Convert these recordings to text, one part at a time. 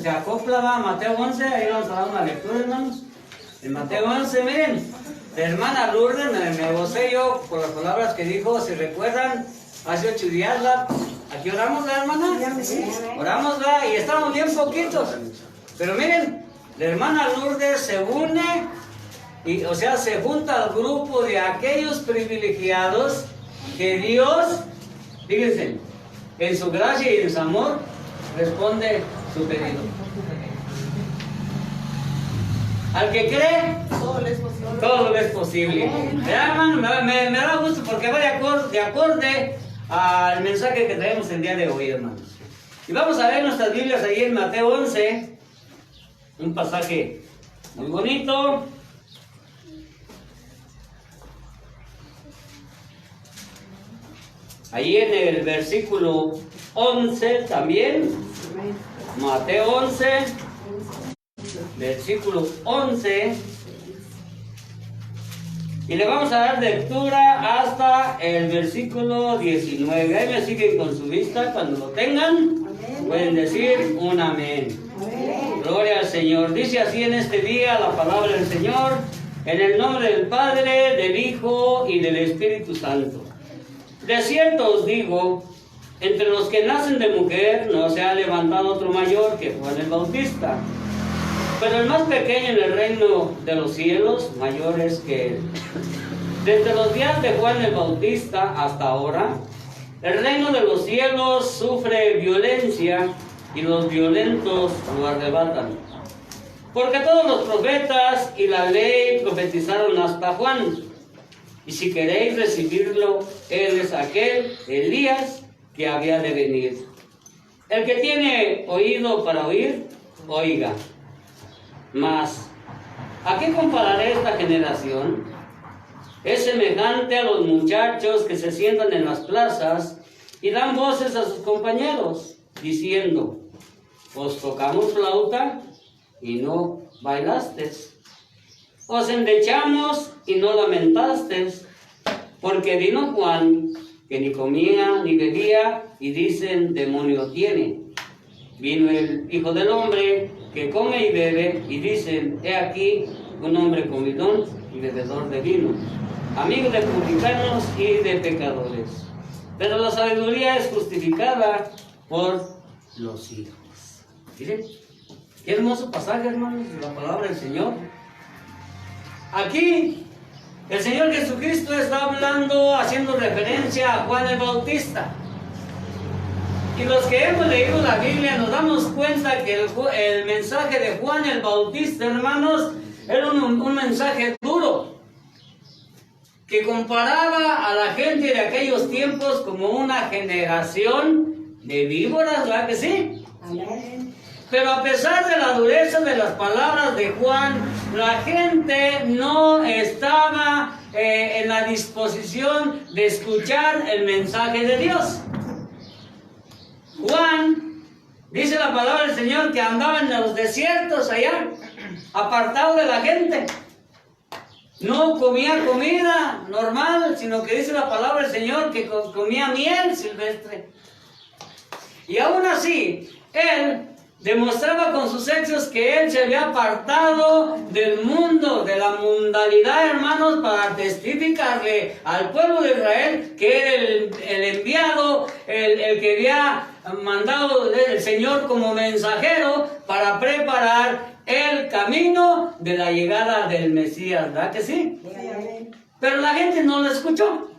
se acopla a Mateo 11, ahí vamos a dar una lectura, hermanos. En Mateo 11, miren, la hermana Lourdes me gocé yo por las palabras que dijo, si recuerdan, hace 8 días, aquí oramos, la hermana, oramos, y estábamos bien poquitos, pero miren, la hermana Lourdes se une, y, o sea, se junta al grupo de aquellos privilegiados que Dios, fíjense, en su gracia y en su amor, responde su pedido. Al que cree, todo le es posible. Todo le es posible. Hermano, me da gusto porque va de acorde al mensaje que traemos el día de hoy, hermanos. Y vamos a ver nuestras Biblias ahí en Mateo 11, un pasaje muy bonito. Ahí en el versículo 11 también, Mateo 11, versículo 11, y le vamos a dar lectura hasta el versículo 19. Ahí me siguen con su vista, cuando lo tengan, pueden decir un amén. Gloria al Señor. Dice así en este día la palabra del Señor, en el nombre del Padre, del Hijo y del Espíritu Santo. De cierto os digo, entre los que nacen de mujer no se ha levantado otro mayor que Juan el Bautista, pero el más pequeño en el reino de los cielos mayor es que él. Desde los días de Juan el Bautista hasta ahora, el reino de los cielos sufre violencia y los violentos lo arrebatan. Porque todos los profetas y la ley profetizaron hasta Juan. Y si queréis recibirlo, él es aquel Elías que había de venir. El que tiene oído para oír, oiga. Mas, ¿a qué compararé esta generación? Es semejante a los muchachos que se sientan en las plazas y dan voces a sus compañeros, diciendo, os tocamos flauta y no bailasteis. Os endechamos y no lamentasteis, porque vino Juan, que ni comía ni bebía, y dicen, demonio tiene. Vino el Hijo del Hombre, que come y bebe, y dicen, he aquí un hombre comilón y bebedor de vino, amigo de publicanos y de pecadores. Pero la sabiduría es justificada por los hijos. Miren, qué hermoso pasaje, hermanos, de la palabra del Señor. Aquí, el Señor Jesucristo está hablando, haciendo referencia a Juan el Bautista. Y los que hemos leído la Biblia nos damos cuenta que el mensaje de Juan el Bautista, hermanos, era un mensaje duro, que comparaba a la gente de aquellos tiempos como una generación de víboras, ¿verdad que sí? Amén. Pero a pesar de la dureza de las palabras de Juan, la gente no estaba en la disposición de escuchar el mensaje de Dios. Juan, dice la palabra del Señor, que andaba en los desiertos allá, apartado de la gente. No comía comida normal, sino que dice la palabra del Señor que comía miel silvestre. Y aún así, él demostraba con sus hechos que él se había apartado del mundo, de la mundanalidad, hermanos, para testificarle al pueblo de Israel que era el enviado, el que había mandado el Señor como mensajero para preparar el camino de la llegada del Mesías, ¿verdad que sí? Pero la gente no lo escuchó.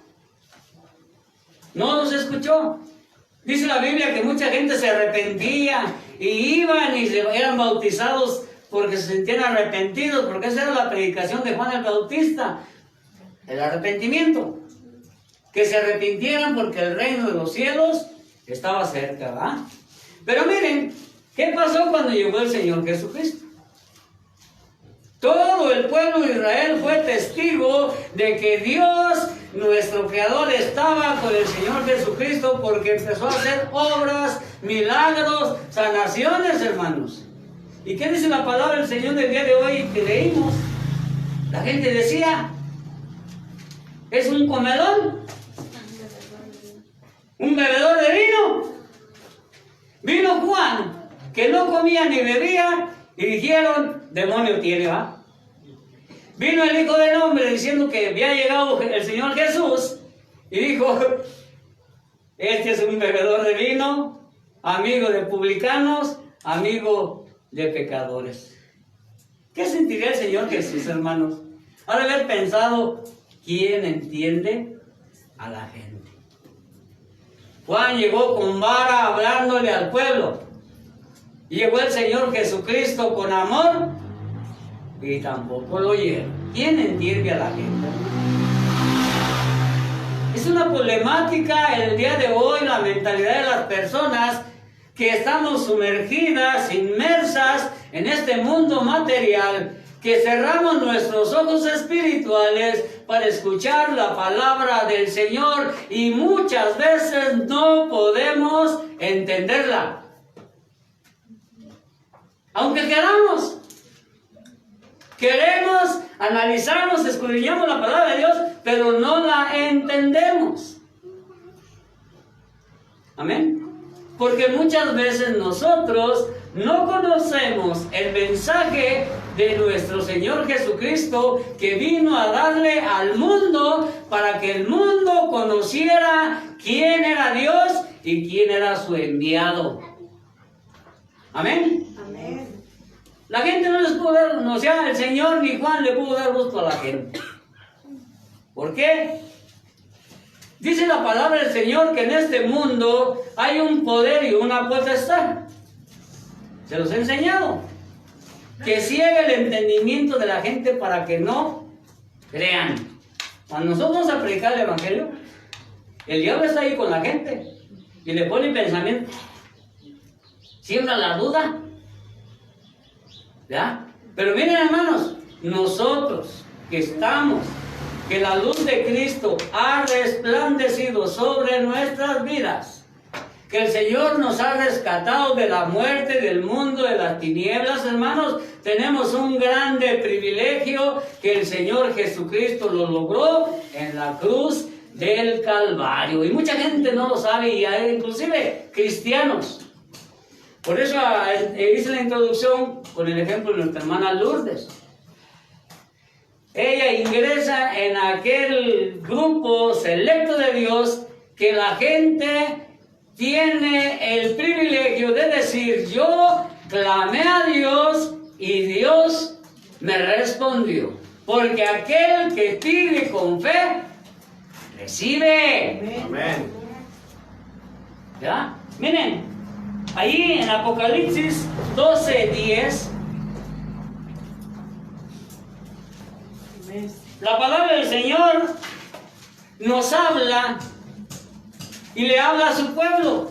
No los escuchó. Dice la Biblia que mucha gente se arrepentía y iban y eran bautizados porque se sentían arrepentidos, porque esa era la predicación de Juan el Bautista, el arrepentimiento, que se arrepintieran porque el reino de los cielos estaba cerca, ¿verdad? Pero miren, ¿qué pasó cuando llegó el Señor Jesucristo? Todo el pueblo de Israel fue testigo de que Dios, nuestro Creador, estaba con el Señor Jesucristo, porque empezó a hacer obras, milagros, sanaciones, hermanos. ¿Y qué dice la palabra del Señor del día de hoy que leímos? La gente decía, es un comelón, un bebedor de vino. Vino Juan que no comía ni bebía, y dijeron, demonio tiene, ¿va? Vino el Hijo del Hombre diciendo que había llegado el Señor Jesús, y dijo, este es un bebedor de vino, amigo de publicanos, amigo de pecadores. ¿Qué sentiría el Señor Jesús, hermanos? Ha de haber pensado, ¿quién entiende a la gente? Juan llegó con vara hablándole al pueblo. Y llegó el Señor Jesucristo con amor y tampoco lo oyeron. ¿Quién entiende a la gente? Es una problemática el día de hoy la mentalidad de las personas que estamos sumergidas, inmersas en este mundo material, que cerramos nuestros ojos espirituales para escuchar la palabra del Señor y muchas veces no podemos entenderla. Aunque queremos, analizamos, escudriñamos la palabra de Dios, pero no la entendemos. Amén. Porque muchas veces nosotros no conocemos el mensaje de nuestro Señor Jesucristo, que vino a darle al mundo para que el mundo conociera quién era Dios y quién era su enviado. Amén. Amén. La gente no les pudo dar, o sea, el Señor ni Juan le pudo dar gusto a la gente. ¿Por qué? Dice la palabra del Señor que en este mundo hay un poder y una potestad. Se los he enseñado. Que ciega el entendimiento de la gente para que no crean. Cuando nosotros vamos a predicar el Evangelio, el diablo está ahí con la gente y le pone pensamiento. Siembra la duda. ¿Ya? Pero miren, hermanos, nosotros que la luz de Cristo ha resplandecido sobre nuestras vidas, que el Señor nos ha rescatado de la muerte, del mundo, de las tinieblas, hermanos, tenemos un grande privilegio que el Señor Jesucristo lo logró en la cruz del Calvario. Y mucha gente no lo sabe, y hay inclusive cristianos. Por eso hice la introducción con el ejemplo de nuestra hermana Lourdes. Ella ingresa en aquel grupo selecto de Dios que la gente tiene el privilegio de decir, yo clamé a Dios y Dios me respondió. Porque aquel que pide con fe, recibe. Amén. ¿Ya? Miren. Ahí en Apocalipsis 12:10, la palabra del Señor nos habla y le habla a su pueblo.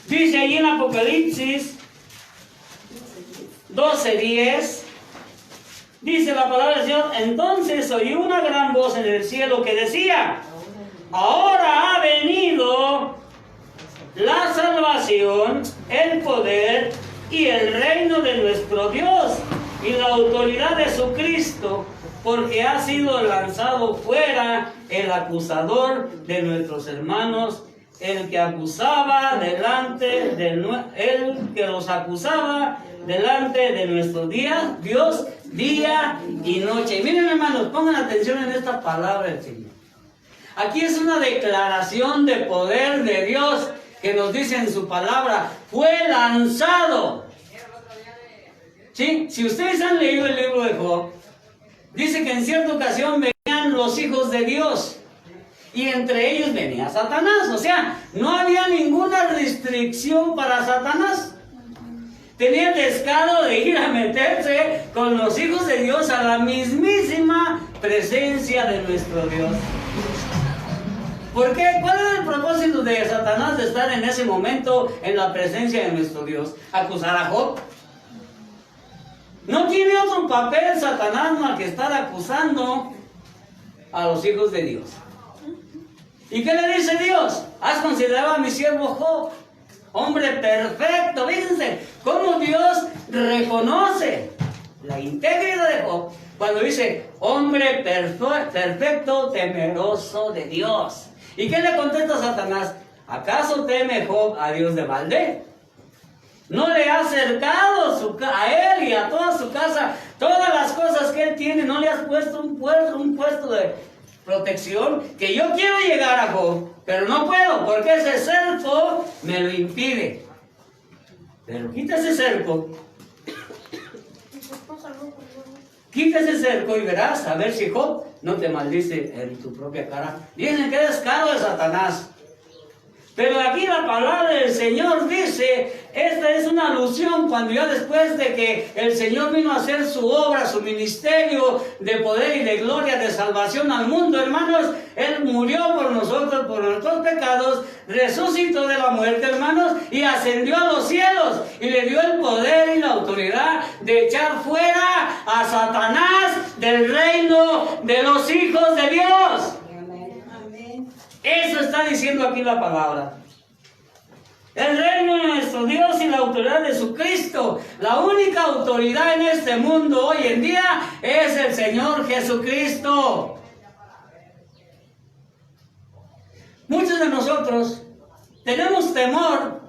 Dice ahí en Apocalipsis 12:10, dice la palabra del Señor, entonces oí una gran voz en el cielo que decía, ahora ha venido la salvación, el poder y el reino de nuestro Dios y la autoridad de su Cristo, porque ha sido lanzado fuera el acusador de nuestros hermanos, el que los acusaba delante de nuestro Dios día y noche. Y miren, hermanos, pongan atención en esta palabra del Señor. Aquí es una declaración de poder de Dios que nos dice en su palabra, fue lanzado. ¿Sí? Si ustedes han leído el libro de Job, dice que en cierta ocasión venían los hijos de Dios y entre ellos venía Satanás. O sea, no había ninguna restricción para Satanás. Tenía el descaro de ir a meterse con los hijos de Dios a la mismísima presencia de nuestro Dios. ¿Por qué? ¿Cuál era el propósito de Satanás de estar en ese momento en la presencia de nuestro Dios? ¿Acusar a Job? No tiene otro papel Satanás más que estar acusando a los hijos de Dios. ¿Y qué le dice Dios? ¿Has considerado a mi siervo Job? Hombre perfecto. Fíjense cómo Dios reconoce la integridad de Job cuando dice, hombre perfecto, temeroso de Dios. ¿Y qué le contesta Satanás? ¿Acaso teme Job a Dios de balde? acercado a él y a toda su casa, todas las cosas que él tiene, no le has puesto un puesto de protección, que yo quiero llegar a Job, pero no puedo, porque ese cerco me lo impide. Pero quita ese cerco. Quita ese cerco y verás, a ver si Job no te maldice en tu propia cara. Dicen que eres caro de Satanás. Pero aquí la palabra del Señor dice, esta es una alusión cuando ya después de que el Señor vino a hacer su obra, su ministerio de poder y de gloria, de salvación al mundo, hermanos, Él murió por nosotros, por nuestros pecados, resucitó de la muerte, hermanos, y ascendió a los cielos, y le dio el poder y la autoridad de echar fuera a Satanás del reino de los hijos de Dios. Eso está diciendo aquí la palabra. El reino de nuestro Dios y la autoridad de su Cristo. La única autoridad en este mundo hoy en día es el Señor Jesucristo. Muchos de nosotros tenemos temor,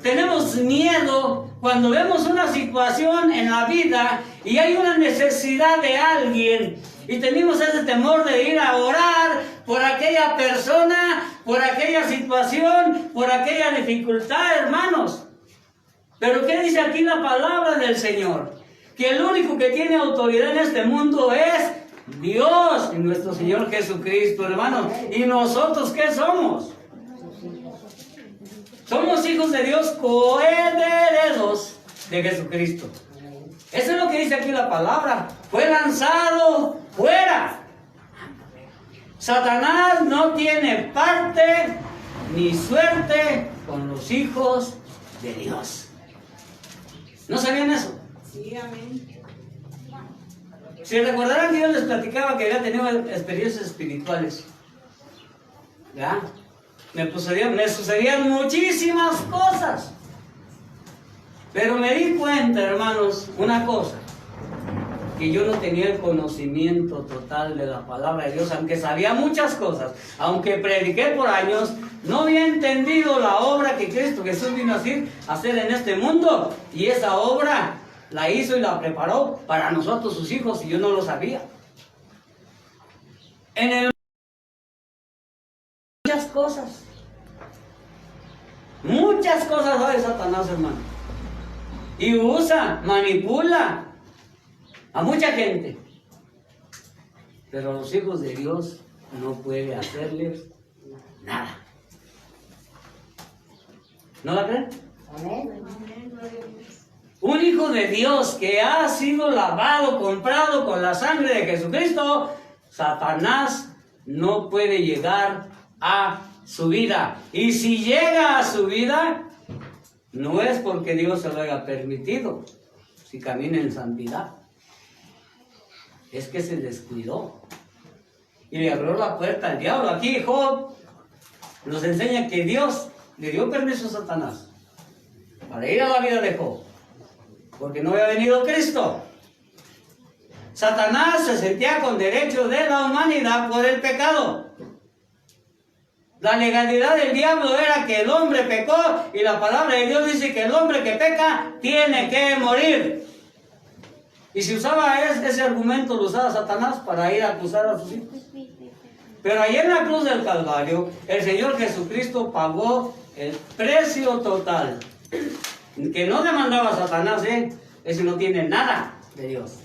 tenemos miedo cuando vemos una situación en la vida y hay una necesidad de alguien. Y tenemos ese temor de ir a orar por aquella persona, por aquella situación, por aquella dificultad, hermanos. Pero ¿qué dice aquí la palabra del Señor? Que el único que tiene autoridad en este mundo es Dios y nuestro Señor Jesucristo, hermanos. ¿Y nosotros qué somos? Somos hijos de Dios, coherederos de Jesucristo. Eso es lo que dice aquí la palabra. Fue lanzado fuera. Satanás no tiene parte ni suerte con los hijos de Dios. ¿No sabían eso? Sí, amén. Si recordarán que yo les platicaba que había tenido experiencias espirituales, ¿ya? Me sucedían muchísimas cosas. Pero me di cuenta, hermanos, una cosa, que yo no tenía el conocimiento total de la palabra de Dios, aunque sabía muchas cosas, aunque prediqué por años, no había entendido la obra que Cristo Jesús vino a hacer en este mundo, y esa obra la hizo y la preparó para nosotros sus hijos, y yo no lo sabía. En el muchas cosas sabe Satanás, hermano, y usa, manipula a mucha gente, pero a los hijos de Dios no puede hacerles nada. ¿No la creen? Un hijo de Dios que ha sido lavado, comprado con la sangre de Jesucristo, Satanás no puede llegar a su vida. Y si llega a su vida, no es porque Dios se lo haya permitido, si camina en santidad. Es que se descuidó y le abrió la puerta al diablo. Aquí Job nos enseña que Dios le dio permiso a Satanás para ir a la vida de Job, porque no había venido Cristo. Satanás se sentía con derecho de la humanidad por el pecado. La legalidad del diablo era que el hombre pecó, y la palabra de Dios dice que el hombre que peca tiene que morir. Y si usaba ese argumento, lo usaba Satanás para ir a acusar a sus hijos. Pero ahí en la cruz del Calvario, el Señor Jesucristo pagó el precio total. Que no demandaba a Satanás, ese no tiene nada de Dios.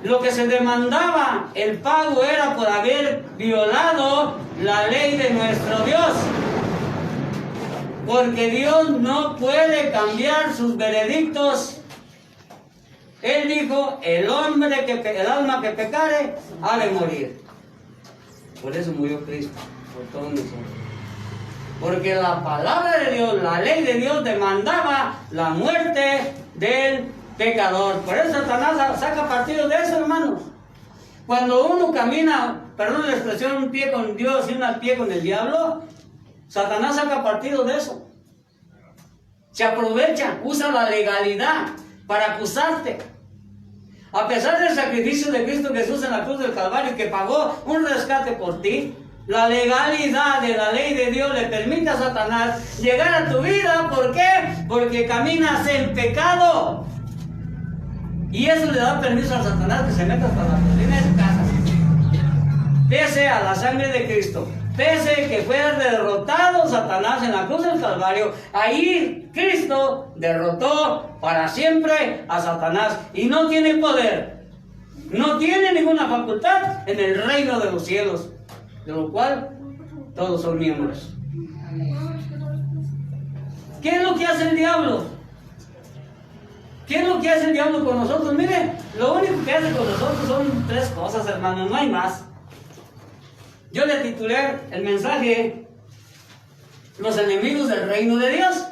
Lo que se demandaba, el pago, era por haber violado la ley de nuestro Dios. Porque Dios no puede cambiar sus veredictos. Él dijo, el alma que pecare, ha de morir. Por eso murió Cristo, por todos nosotros. Porque la palabra de Dios, la ley de Dios, demandaba la muerte del pecador. Por eso Satanás saca partido de eso, hermanos. Cuando uno camina, perdón la expresión, un pie con Dios y un pie con el diablo, Satanás saca partido de eso. Se aprovecha, usa la legalidad para acusarte. A pesar del sacrificio de Cristo Jesús en la cruz del Calvario, que pagó un rescate por ti, La legalidad de la ley de Dios le permite a Satanás llegar a tu vida. ¿Por qué? Porque caminas en pecado. Y eso le da permiso a Satanás que se meta hasta la cocina de tu casa. Pese a la sangre de Cristo, pese que fue derrotado Satanás en la cruz del Calvario, ahí Cristo derrotó para siempre a Satanás y no tiene poder, no tiene ninguna facultad en el reino de los cielos, de lo cual todos son miembros. ¿Qué es lo que hace el diablo? ¿Qué es lo que hace el diablo con nosotros? Mire, lo único que hace con nosotros son 3 cosas, hermanos, no hay más. Yo le titulé el mensaje Los enemigos del reino de Dios.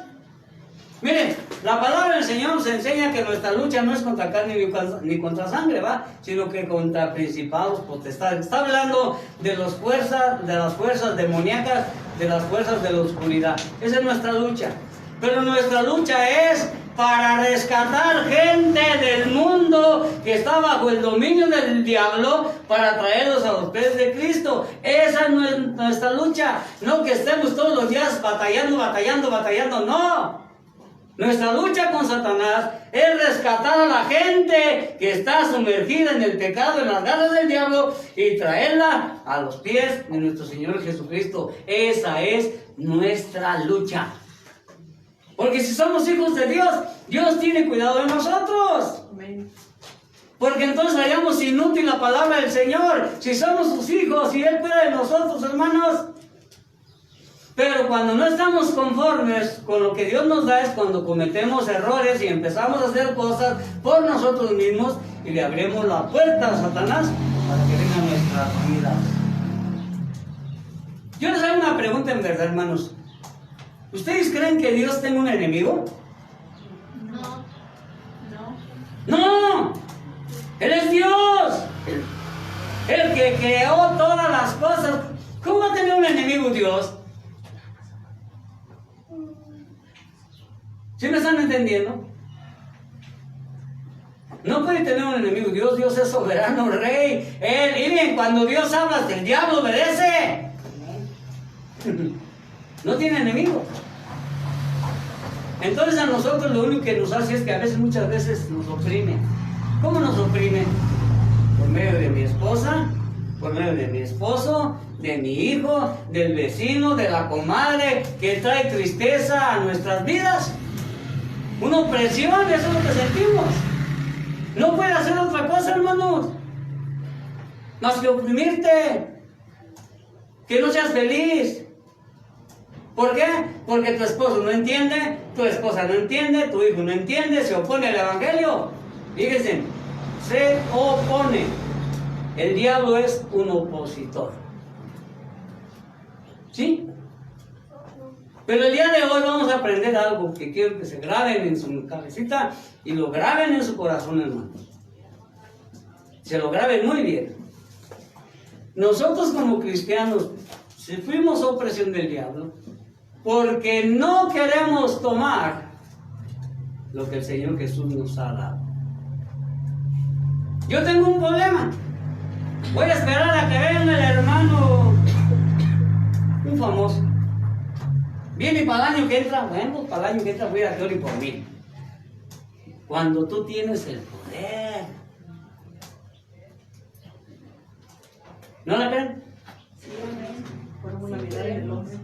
Miren, la palabra del Señor nos enseña que nuestra lucha no es contra carne ni contra sangre, ¿va? Sino que contra principados, potestades. Está hablando de las fuerzas demoníacas, de las fuerzas de la oscuridad. Esa es nuestra lucha. Pero nuestra lucha es para rescatar gente del mundo que está bajo el dominio del diablo, para traerlos a los pies de Cristo. Esa no es nuestra lucha. No que estemos todos los días batallando, no. Nuestra lucha con Satanás es rescatar a la gente que está sumergida en el pecado, en las garras del diablo, y traerla a los pies de nuestro Señor Jesucristo. Esa es nuestra lucha. Porque si somos hijos de Dios, Dios tiene cuidado de nosotros. Amén. Porque entonces hallamos inútil la palabra del Señor. Si somos sus hijos y Él cuida de nosotros, hermanos. Pero cuando no estamos conformes con lo que Dios nos da, es cuando cometemos errores y empezamos a hacer cosas por nosotros mismos y le abrimos la puerta a Satanás para que venga a nuestras vidas. Yo les hago una pregunta en verdad, hermanos. ¿Ustedes creen que Dios tenga un enemigo? No. Él es Dios. El que creó todas las cosas. ¿Cómo va a tener un enemigo Dios? ¿Sí me están entendiendo? No puede tener un enemigo Dios. Dios es soberano, rey. Y bien, cuando Dios habla, hasta el diablo obedece. No tiene enemigo. Entonces a nosotros lo único que nos hace es que muchas veces nos oprime. ¿Cómo nos oprime? Por medio de mi esposa, por medio de mi esposo, de mi hijo, del vecino, de la comadre, que trae tristeza a nuestras vidas. Una opresión, eso es lo que sentimos. No puede hacer otra cosa, hermanos, más que oprimirte, que no seas feliz. ¿Por qué? Porque tu esposo no entiende, tu esposa no entiende, tu hijo no entiende, se opone al evangelio. Fíjense, se opone. El diablo es un opositor. ¿Sí? Pero el día de hoy vamos a aprender algo que quiero que se graben en su cabecita y lo graben en su corazón, hermanos. Se lo graben muy bien. Nosotros como cristianos sufrimos opresión del diablo porque no queremos tomar lo que el Señor Jesús nos ha dado. Yo tengo un problema. Voy a esperar a que venga el hermano, un famoso. Viene para el año que entra, bueno, para el año que entra voy a que ore por mí. Cuando tú tienes el poder. ¿No la creen? Sí, amén. Ponemos la mirada en el hombre.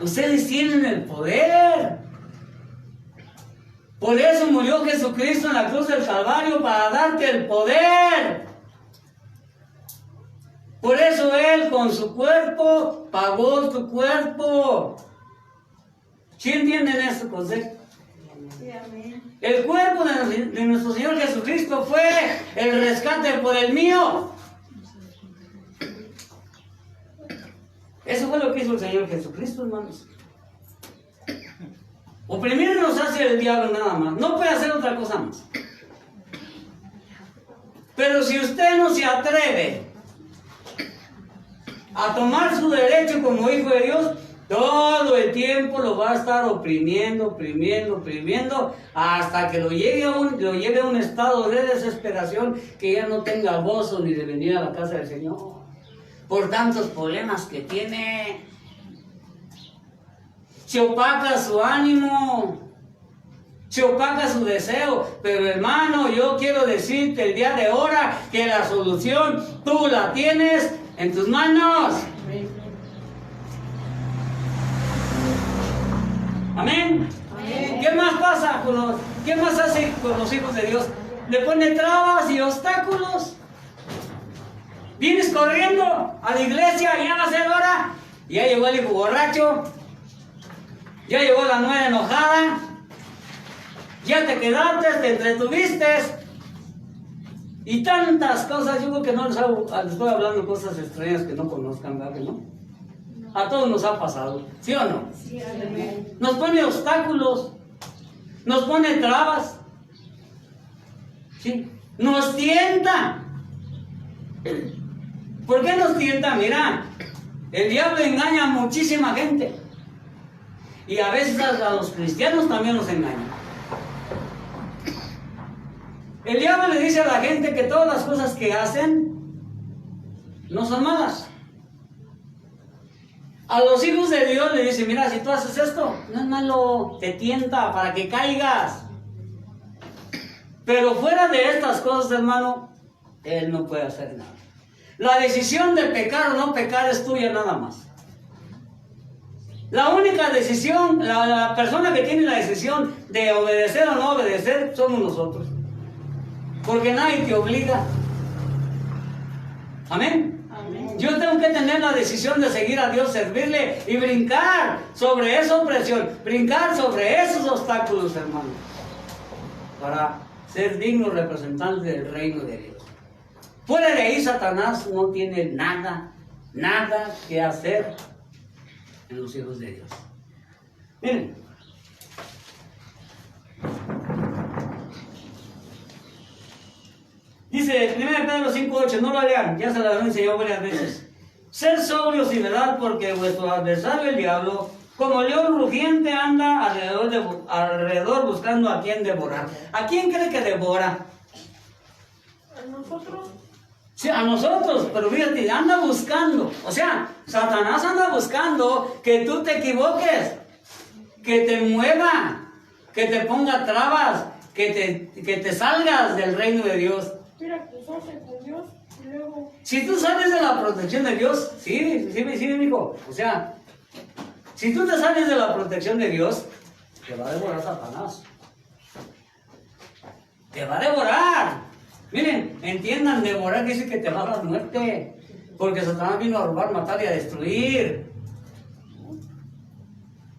Ustedes tienen el poder. Por eso murió Jesucristo en la cruz del Calvario, para darte el poder. Por eso Él con su cuerpo pagó tu cuerpo. ¿Sí entienden ese concepto? Sí, amén. El cuerpo de nuestro Señor Jesucristo fue el rescate por el mío. Eso fue lo que hizo el Señor Jesucristo, hermanos. Oprimirnos hacia el diablo nada más. No puede hacer otra cosa más. Pero si usted no se atreve a tomar su derecho como hijo de Dios, todo el tiempo lo va a estar oprimiendo, hasta que lo lleve a un estado de desesperación, que ya no tenga gozo ni de venir a la casa del Señor. por tantos problemas que tiene. Se opaca su ánimo, se opaca su deseo. Pero hermano, yo quiero decirte el día de ahora que la solución tú la tienes en tus manos. Amén. Amén. ¿Qué más pasa qué más hace con los hijos de Dios? Le pone trabas y obstáculos. Vienes corriendo a la iglesia, ya va a ser hora. Ya llegó el hijo borracho. Ya llegó la nuera enojada. Ya te quedaste, te entretuviste. Y tantas cosas. Yo creo que no les estoy hablando cosas extrañas que no conozcan, ¿verdad que no? A todos nos ha pasado, ¿sí o no? Sí, amén. Nos pone obstáculos. Nos pone trabas. ¿Sí? Nos tienta. ¿Por qué nos tienta? Mira, el diablo engaña a muchísima gente. Y a veces a los cristianos también los engaña. El diablo le dice a la gente que todas las cosas que hacen no son malas. A los hijos de Dios le dice, mira, si tú haces esto, no es malo, te tienta para que caigas. Pero fuera de estas cosas, hermano, él no puede hacer nada. La decisión de pecar o no pecar es tuya nada más. La única decisión, la persona que tiene la decisión de obedecer o no obedecer, somos nosotros. Porque nadie te obliga. Amén. Amén. Yo tengo que tener la decisión de seguir a Dios, servirle y brincar sobre esa opresión, brincar sobre esos obstáculos, hermano, para ser digno representante del reino de Dios. Fuera de ahí, Satanás no tiene nada que hacer en los hijos de Dios. Miren, dice 1 Pedro 5:8, no lo lean, ya se lo he enseñado varias veces. Ser sobrios y velad, porque vuestro adversario el diablo, como león rugiente, anda alrededor buscando a quien devorar. ¿A quién cree que devora? ¿A nosotros? Sí, a nosotros, pero fíjate, anda buscando. O sea, Satanás anda buscando que tú te equivoques, que te mueva, que te ponga trabas, que te salgas del reino de Dios. Mira, cruzarse con Dios y luego... Si tú sales de la protección de Dios, sí, mijo. O sea, si tú te sales de la protección de Dios, te va a devorar Satanás. Te va a devorar. Miren, entiendan, devorar quiere decir que te va a dar muerte. Porque Satanás vino a robar, matar y a destruir.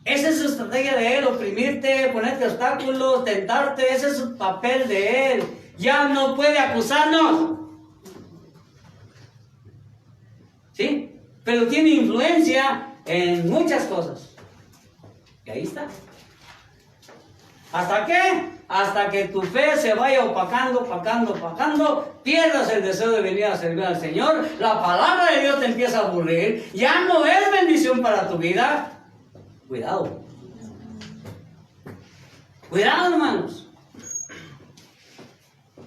Esa es su estrategia de él, oprimirte, ponerte obstáculos, tentarte. Ese es su papel de él. Ya no puede acusarnos. ¿Sí? Pero tiene influencia en muchas cosas. Y ahí está. ¿Hasta qué? Hasta que tu fe se vaya opacando, pierdas el deseo de venir a servir al Señor, la palabra de Dios te empieza a aburrir, ya no es bendición para tu vida. Cuidado. Cuidado, hermanos.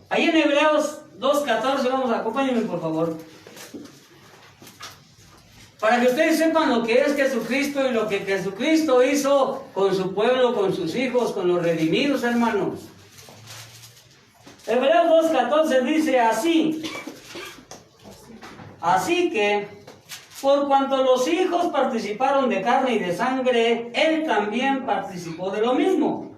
Ahí en Hebreos 2:14, vamos, acompáñenme por favor. Para que ustedes sepan lo que es Jesucristo y lo que Jesucristo hizo con su pueblo, con sus hijos, con los redimidos, hermanos. Hebreos 2:14 dice así. Así que, por cuanto los hijos participaron de carne y de sangre, él también participó de lo mismo,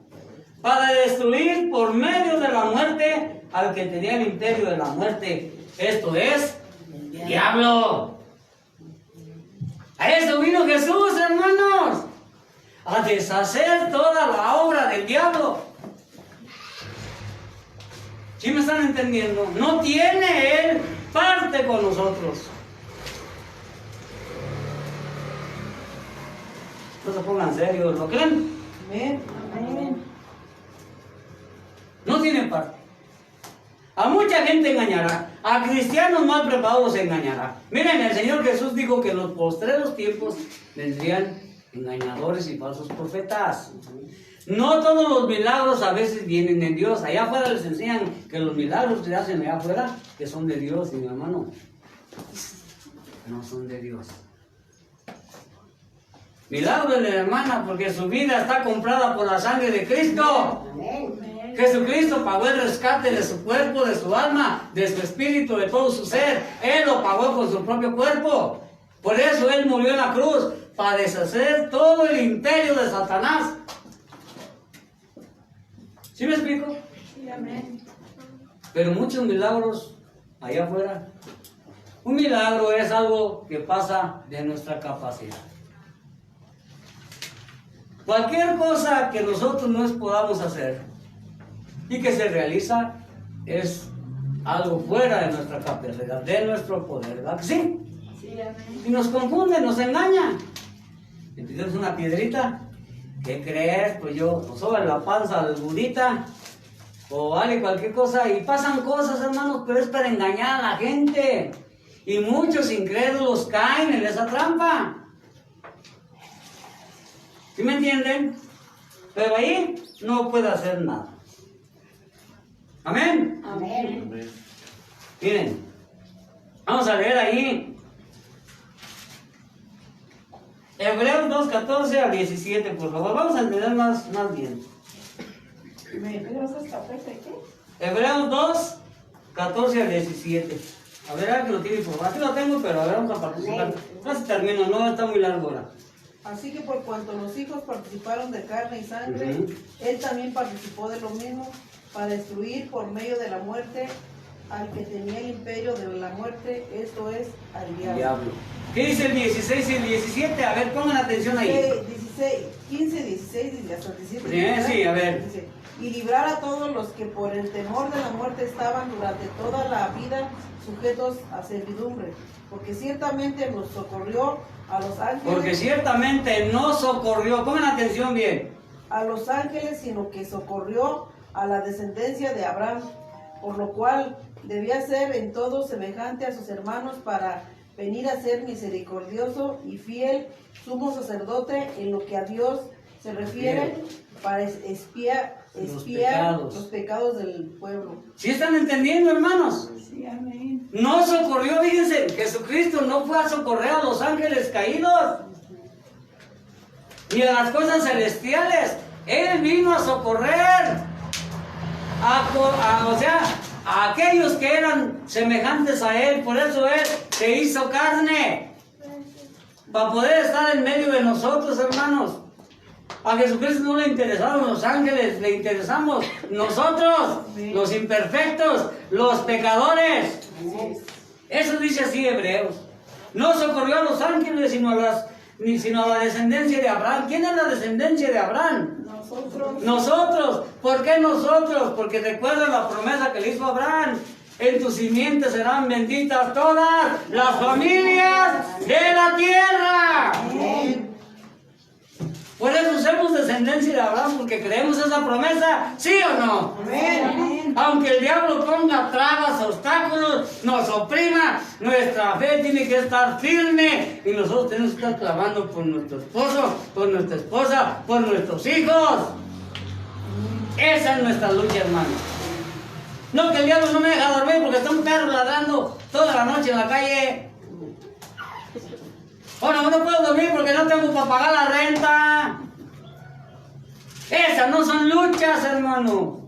para destruir por medio de la muerte al que tenía el imperio de la muerte. Esto es, el diablo. A eso vino Jesús, hermanos, a deshacer toda la obra del diablo. ¿Sí me están entendiendo? No tiene él parte con nosotros. No se pongan serios, ¿lo creen? Amén. Amén. No tiene parte. A mucha gente engañará, a cristianos mal preparados engañará. Miren, el Señor Jesús dijo que en los postreros tiempos vendrían engañadores y falsos profetas. No todos los milagros a veces vienen de Dios. Allá afuera les enseñan que los milagros que hacen allá afuera, que son de Dios, mi hermano. no son de Dios. Milagro de la hermana, porque su vida está comprada por la sangre de Cristo. Jesucristo pagó el rescate de su cuerpo, de su alma, de su espíritu, de todo su ser. Él lo pagó con su propio cuerpo. Por eso Él murió en la cruz, para deshacer todo el imperio de Satanás. ¿Sí me explico? Sí, amén. Pero muchos milagros allá afuera. Un milagro es algo que pasa de nuestra capacidad. Cualquier cosa que nosotros no podamos hacer y que se realiza es algo fuera de nuestra capacidad, de nuestro poder, ¿verdad que sí? Sí, amén. Y nos confunden, nos engañan. Le pedimos una piedrita. ¿Qué crees? Pues yo nos soba la panza al budita o vale cualquier cosa y pasan cosas, hermanos, pero es para engañar a la gente. Y muchos incrédulos caen en esa trampa. ¿Sí me entienden? Pero ahí no puede hacer nada. Amén. Amén. Miren, vamos a leer ahí Hebreos 2, 14 a 17, por favor. Vamos a entender más bien. ¿Hebreos hasta qué? Hebreos 2, 14 a 17. A ver, alguien lo tiene por favor. Aquí lo tengo, pero a ver, vamos a participar. Casi termino, no está muy largo ahora. Así que por cuanto los hijos participaron de carne y sangre, él también participó de lo mismo, para destruir por medio de la muerte al que tenía el imperio de la muerte, esto es, al diablo. ¿Qué dice el 16 y el 17? A ver, pongan atención ahí. 15, 16 y hasta 17. Sí, a ver. Dice, y librar a todos los que por el temor de la muerte estaban durante toda la vida sujetos a servidumbre, porque ciertamente nos socorrió a los ángeles. Porque ciertamente no socorrió, pongan atención bien, a los ángeles, sino que socorrió a la descendencia de Abraham, por lo cual debía ser en todo semejante a sus hermanos para venir a ser misericordioso y fiel sumo sacerdote en lo que a Dios se refiere, para expiar los pecados del pueblo. ¿Sí están entendiendo, hermanos? Sí, amén. No socorrió, fíjense, Jesucristo no fue a socorrer a los ángeles caídos, ni a las cosas celestiales. Él vino a socorrer a aquellos que eran semejantes a Él. Por eso Él se hizo carne, para poder estar en medio de nosotros, hermanos. A Jesucristo no le interesaron los ángeles, le interesamos nosotros, los imperfectos, los pecadores. Eso dice así Hebreos. No socorrió a los ángeles, sino a la descendencia de Abraham. ¿Quién es la descendencia de Abraham? Nosotros. ¿Por qué nosotros? Porque recuerda la promesa que le hizo Abraham. En tu simiente serán benditas todas las familias de la tierra. Amén. Por eso somos descendencia de Abraham, porque creemos esa promesa, ¿sí o no? Amén. Aunque el diablo ponga trabas, obstáculos, nos oprima, nuestra fe tiene que estar firme y nosotros tenemos que estar clamando por nuestro esposo, por nuestra esposa, por nuestros hijos. Esa es nuestra lucha, hermano. No que el diablo no me deja dormir porque está un perro ladrando toda la noche en la calle. Bueno, no puedo dormir porque no tengo para pagar la renta. Esas no son luchas, hermano.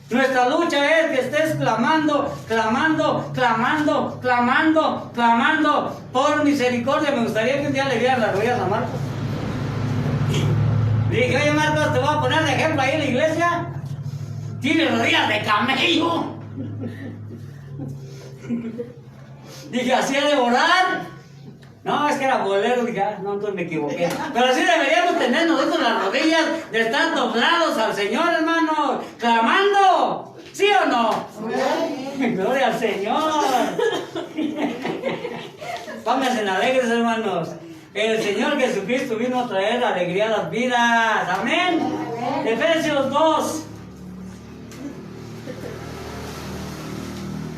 Nuestra lucha es que estés clamando, clamando, clamando, clamando, clamando por misericordia. Me gustaría que un día le dieran las rodillas a Marcos. Le dije, oye Marcos, te voy a poner de ejemplo ahí en la iglesia. Tiene rodillas de camello. Dije, ¿así ha de orar? No, es que era bolero, dije, no, entonces me equivoqué. Pero sí deberíamos tener nosotros las rodillas de estar doblados al Señor, hermano, clamando, ¿sí o no? Amén. Gloria al Señor. Pónganse alegres, hermanos. El Señor Jesucristo vino a traer alegría a las vidas. Amén. Amén. Efesios 2,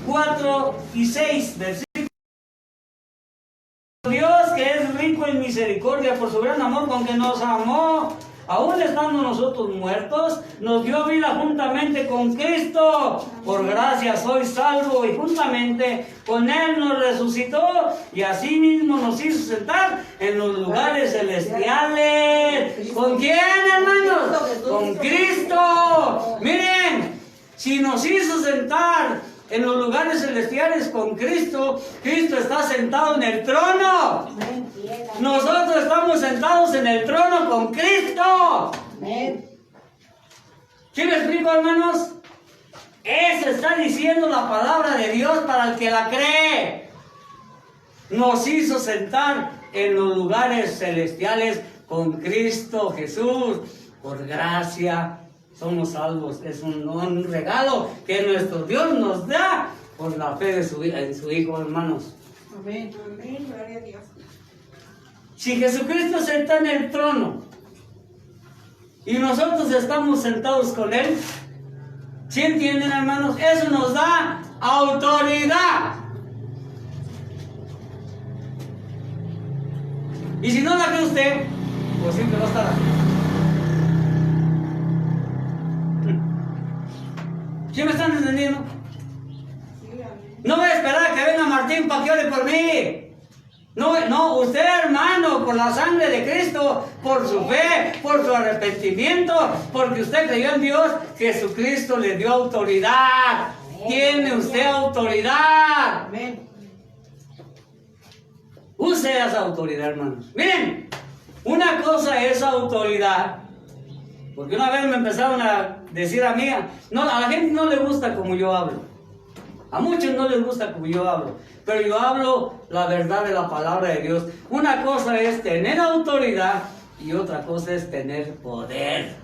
4 y 6, versículos. Dios, que es rico en misericordia por su gran amor con que nos amó, aún estando nosotros muertos, nos dio vida juntamente con Cristo. Por gracia soy salvo y juntamente con Él nos resucitó y asimismo nos hizo sentar en los lugares celestiales. ¿Con quién, hermanos? Con Cristo. Miren, si nos hizo sentar en los lugares celestiales con Cristo, Cristo está sentado en el trono. Nosotros estamos sentados en el trono con Cristo. ¿Sí me explico, hermanos? Eso está diciendo la palabra de Dios para el que la cree. Nos hizo sentar en los lugares celestiales con Cristo Jesús. Por gracia somos salvos. Es un regalo que nuestro Dios nos da por la fe de en su Hijo, hermanos. Amén. Amén. Gloria a Dios. Si Jesucristo está en el trono y nosotros estamos sentados con Él, ¿sí entienden, hermanos? Eso nos da autoridad. Y si no la cree usted, pues siempre va a estar. ¿Sí me están entendiendo? Sí, amén. No voy a esperar a que venga Martín para que ore por mí. No, usted, hermano, por la sangre de Cristo, por su fe, por su arrepentimiento, porque usted creyó en Dios, Jesucristo le dio autoridad. Tiene usted autoridad. Amén. Use esa autoridad, hermanos. Miren, una cosa es autoridad. Porque una vez me empezaron a decir a mí, no, a la gente no le gusta como yo hablo. A muchos no les gusta como yo hablo. Pero yo hablo la verdad de la palabra de Dios. Una cosa es tener autoridad y otra cosa es tener poder.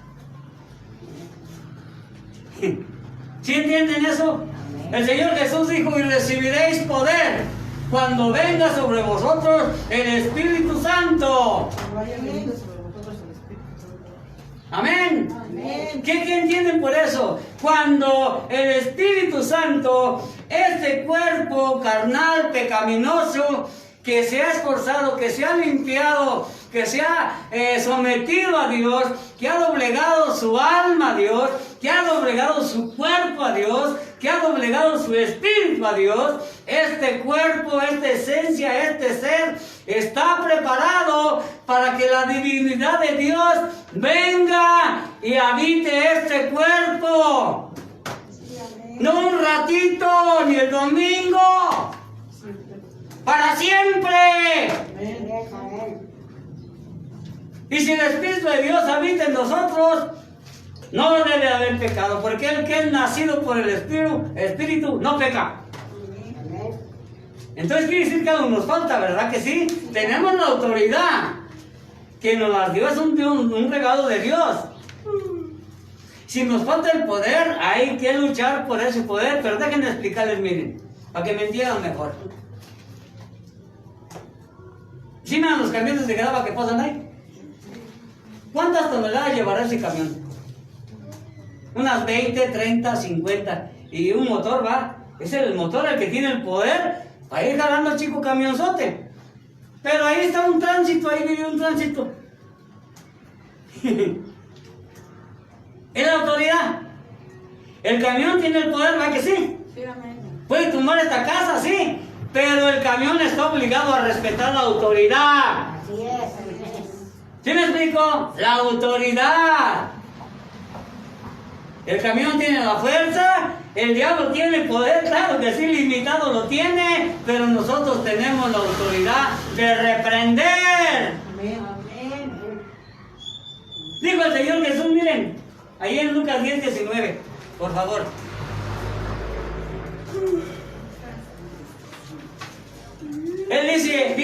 ¿Sí entienden eso? El Señor Jesús dijo, y recibiréis poder cuando venga sobre vosotros el Espíritu Santo. Vaya viniendo sobre vosotros el Espíritu Santo. Amén. Amén. ¿Qué entienden por eso? Cuando el Espíritu Santo, este cuerpo carnal, pecaminoso, que se ha esforzado, que se ha limpiado, que se ha sometido a Dios, que ha doblegado su alma a Dios, que ha doblegado su cuerpo a Dios, que ha doblegado su espíritu a Dios, este cuerpo, esta esencia, este ser, está preparado para que la divinidad de Dios venga y habite este cuerpo. No un ratito, ni el domingo, para siempre. Amén. Y si el Espíritu de Dios habita en nosotros, no debe haber pecado, porque el que es nacido por el Espíritu no peca. Entonces quiere decir que algo nos falta, ¿verdad que sí? Tenemos la autoridad, que nos la dio, es un regalo de Dios. Si nos falta el poder, hay que luchar por ese poder, pero déjenme explicarles, miren, para que me entiendan mejor. ¿Sí me dan los camiones de grava que pasan ahí? ¿Cuántas toneladas llevará ese camión? Unas 20, 30, 50. Y un motor va. Es el motor el que tiene el poder para ir jalando al chico camionzote. Pero ahí está un tránsito, ahí vive un tránsito. Es la autoridad. El camión tiene el poder, ¿va que sí? Sí, amén. Puede tumbar esta casa, sí. Pero el camión está obligado a respetar la autoridad. Así es, así es. ¿Sí me explico? La autoridad. El camión tiene la fuerza, el diablo tiene el poder, claro que sí, limitado lo tiene, pero nosotros tenemos la autoridad de reprender. Amén. Amén. Dijo el Señor Jesús, miren, ahí en Lucas 10:19, por favor. Él dice,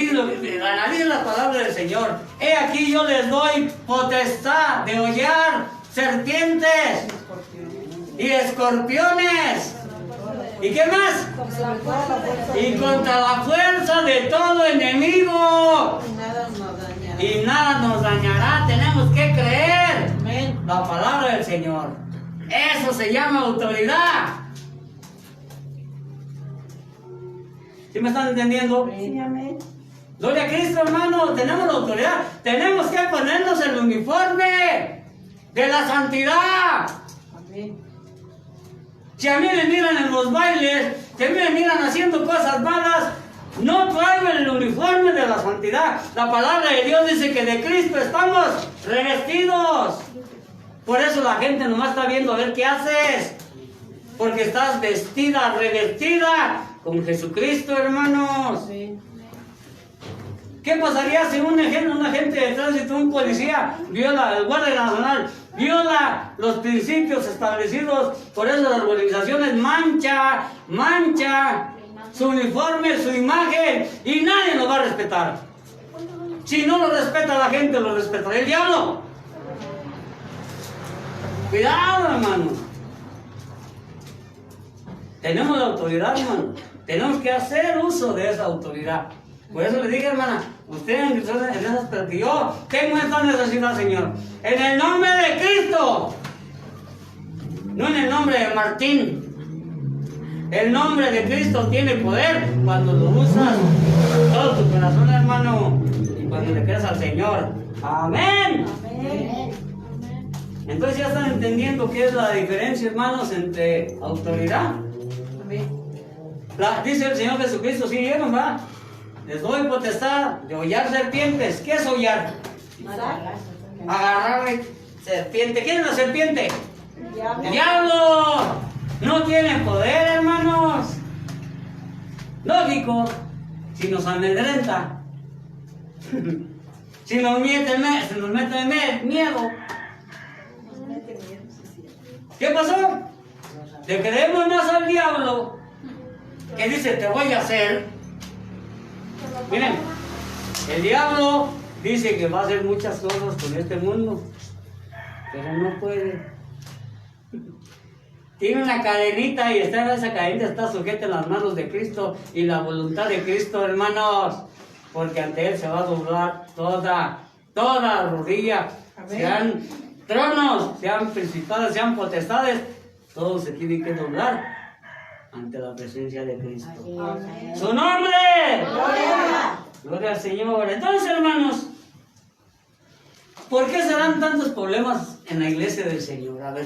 analiza las palabras del Señor. He aquí yo les doy potestad de hollar serpientes y escorpiones. ¿Y qué más? Y contra la fuerza de todo enemigo. Y nada nos dañará. Tenemos que creer Amén. la palabra del Señor. Eso se llama autoridad. ¿Sí me están entendiendo? Sí, amén. Gloria a Cristo, hermano. Tenemos la autoridad. Tenemos que ponernos el uniforme de la santidad. Amén. Si a mí me miran en los bailes, si a mí me miran haciendo cosas malas, no traigo el uniforme de la santidad. La palabra de Dios dice que de Cristo estamos revestidos. Por eso la gente nomás está viendo a ver qué haces. Porque estás vestida, revestida con Jesucristo, hermanos. Amén. ¿Qué pasaría si un agente de tránsito, un policía, viola, el guardia nacional, viola los principios establecidos por esas organizaciones, mancha su uniforme, su imagen, y nadie lo va a respetar? Si no lo respeta la gente, lo respetará el diablo. Cuidado, hermano. Tenemos la autoridad, hermano. Tenemos que hacer uso de esa autoridad. Por eso le dije, hermana, usted en esas, pero que yo tengo esta necesidad, Señor. En el nombre de Cristo. No en el nombre de Martín. El nombre de Cristo tiene poder cuando lo usas con todo tu corazón, hermano. Y cuando le crees al Señor. Amén. Amén. Entonces ya están entendiendo qué es la diferencia, hermanos, entre autoridad. Amén. Dice el Señor Jesucristo, sí llegan, va. Les doy potestad de hollar serpientes. ¿Qué es hollar? Agarrar serpiente. ¿Quién es la serpiente? ¡El diablo! No tiene poder, hermanos. Lógico, si nos amedrenta, si nos mete miedo. ¿Qué pasó? Le creemos más al diablo, que dice, te voy a hacer. Miren, el diablo dice que va a hacer muchas cosas con este mundo, pero no puede. Tiene una cadenita y esa cadenita está sujeta en las manos de Cristo y la voluntad de Cristo, hermanos, porque ante Él se va a doblar toda rodilla. Amén. Sean tronos, sean principados, sean potestades, todos se tienen que doblar ante la presencia de Cristo. Amén. ¡Su nombre! Gloria. Gloria al Señor. Entonces, hermanos, ¿por qué se dan tantos problemas en la iglesia del Señor? A ver,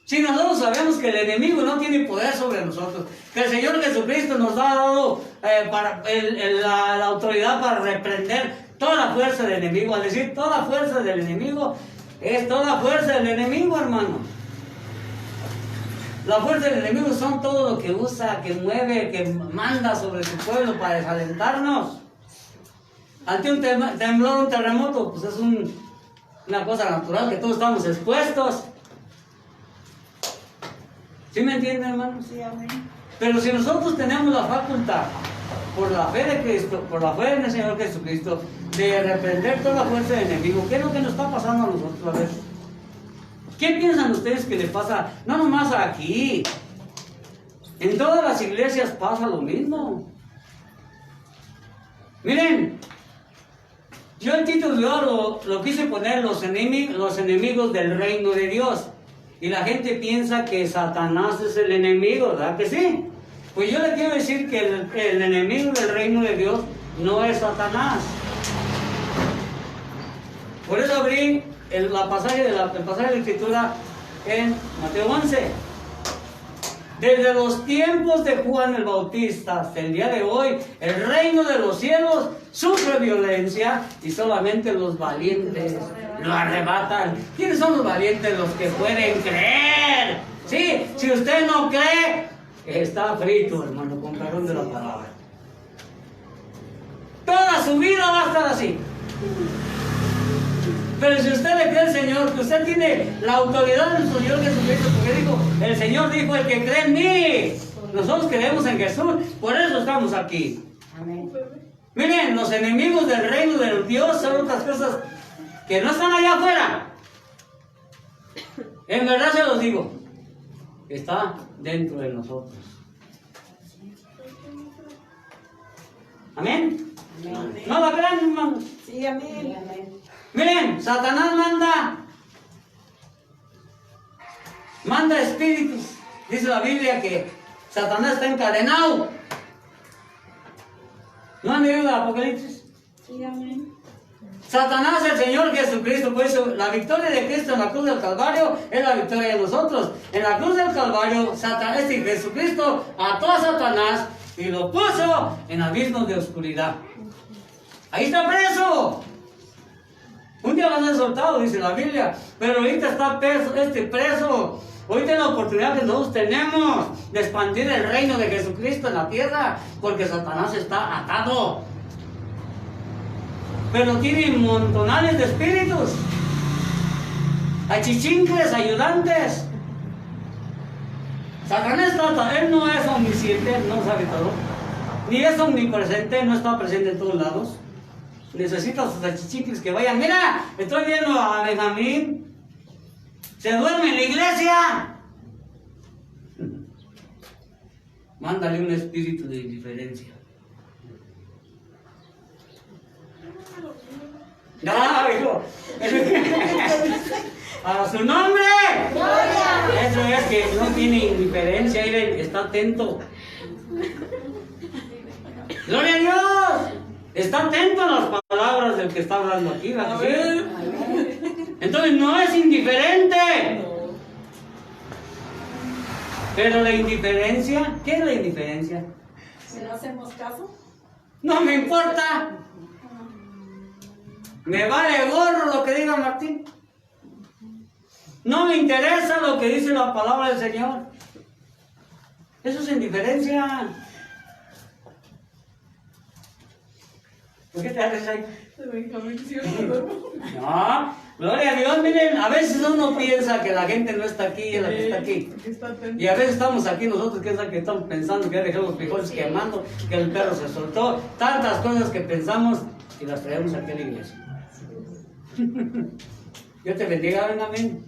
si nosotros sabemos que el enemigo no tiene poder sobre nosotros, que el Señor Jesucristo nos ha dado la autoridad para reprender toda fuerza del enemigo. Al decir toda fuerza del enemigo, es toda fuerza del enemigo, hermano. La fuerza del enemigo son todo lo que usa, que mueve, que manda sobre su pueblo para desalentarnos. Ante un temblor, un terremoto, pues es una cosa natural, que todos estamos expuestos. ¿Sí me entienden, hermanos? Sí, amén. Pero si nosotros tenemos la facultad, por la fe de Cristo, por la fe en el Señor Jesucristo, de reprender toda fuerza del enemigo, ¿qué es lo que nos está pasando a nosotros? A ver, ¿qué piensan ustedes que le pasa? No nomás aquí. En todas las iglesias pasa lo mismo. Miren, yo el título lo quise poner los enemigos del reino de Dios. Y la gente piensa que Satanás es el enemigo, ¿verdad que sí? Pues yo le quiero decir que el enemigo del reino de Dios no es Satanás. Por eso abrí el pasaje de la Escritura en Mateo 11. Desde los tiempos de Juan el Bautista hasta el día de hoy, el reino de los cielos sufre violencia y solamente los valientes lo arrebatan. ¿Quiénes son los valientes? Los que pueden creer. Sí, si usted no cree, está frito, hermano, con perdón de la palabra. Toda su vida va a estar así. Pero si usted le cree al Señor, que usted tiene la autoridad del Señor Jesucristo, porque dijo, el Señor dijo, el que cree en mí. Nosotros creemos en Jesús, por eso estamos aquí. Amén. Miren, los enemigos del reino de Dios son otras cosas que no están allá afuera. En verdad se los digo, está dentro de nosotros. ¿Amén? Amén. ¿No la creen, hermanos? Sí, amén. Amén. Miren, Satanás manda espíritus. Dice la Biblia que Satanás está encadenado. No ¿Hermano, llega el Apocalipsis? Sí, amén. Satanás, el Señor Jesucristo, pues la victoria de Cristo en la cruz del Calvario es la victoria de nosotros. En la cruz del Calvario, Satanás y Jesucristo ató a Satanás y lo puso en abismos de oscuridad. Ahí está preso. Un día lo han soltado, dice la Biblia, pero ahorita está preso. Ahorita es la oportunidad que nosotros tenemos de expandir el reino de Jesucristo en la tierra, porque Satanás está atado. Pero tiene montonales de espíritus, achichincles, ayudantes. Satanás trata, él no es omnisciente, no sabe todo, ni es omnipresente, no está presente en todos lados. Necesita sus achichincles que vayan. Mira, estoy viendo a Benjamín, se duerme en la iglesia. Mándale un espíritu de indiferencia. No, hijo. A su nombre. ¡Gloria! Eso es que no tiene indiferencia, está atento. ¡Gloria a Dios! Está atento a las palabras del que está hablando aquí. ¿Sí? Entonces no es indiferente. Pero la indiferencia, ¿qué es la indiferencia? Si no hacemos caso. No me importa. Me vale gorro lo que diga Martín. No me interesa lo que dice la palabra del Señor. Eso es indiferencia. ¿Por qué te haces ahí? No, gloria a Dios. Miren, a veces uno piensa que la gente no está aquí, es la que está aquí. Y a veces estamos aquí nosotros, que es la que estamos pensando, que ya dejamos los frijoles quemando, que el perro se soltó. Tantas cosas que pensamos y las traemos aquí a la iglesia. Dios te bendiga, Benjamín.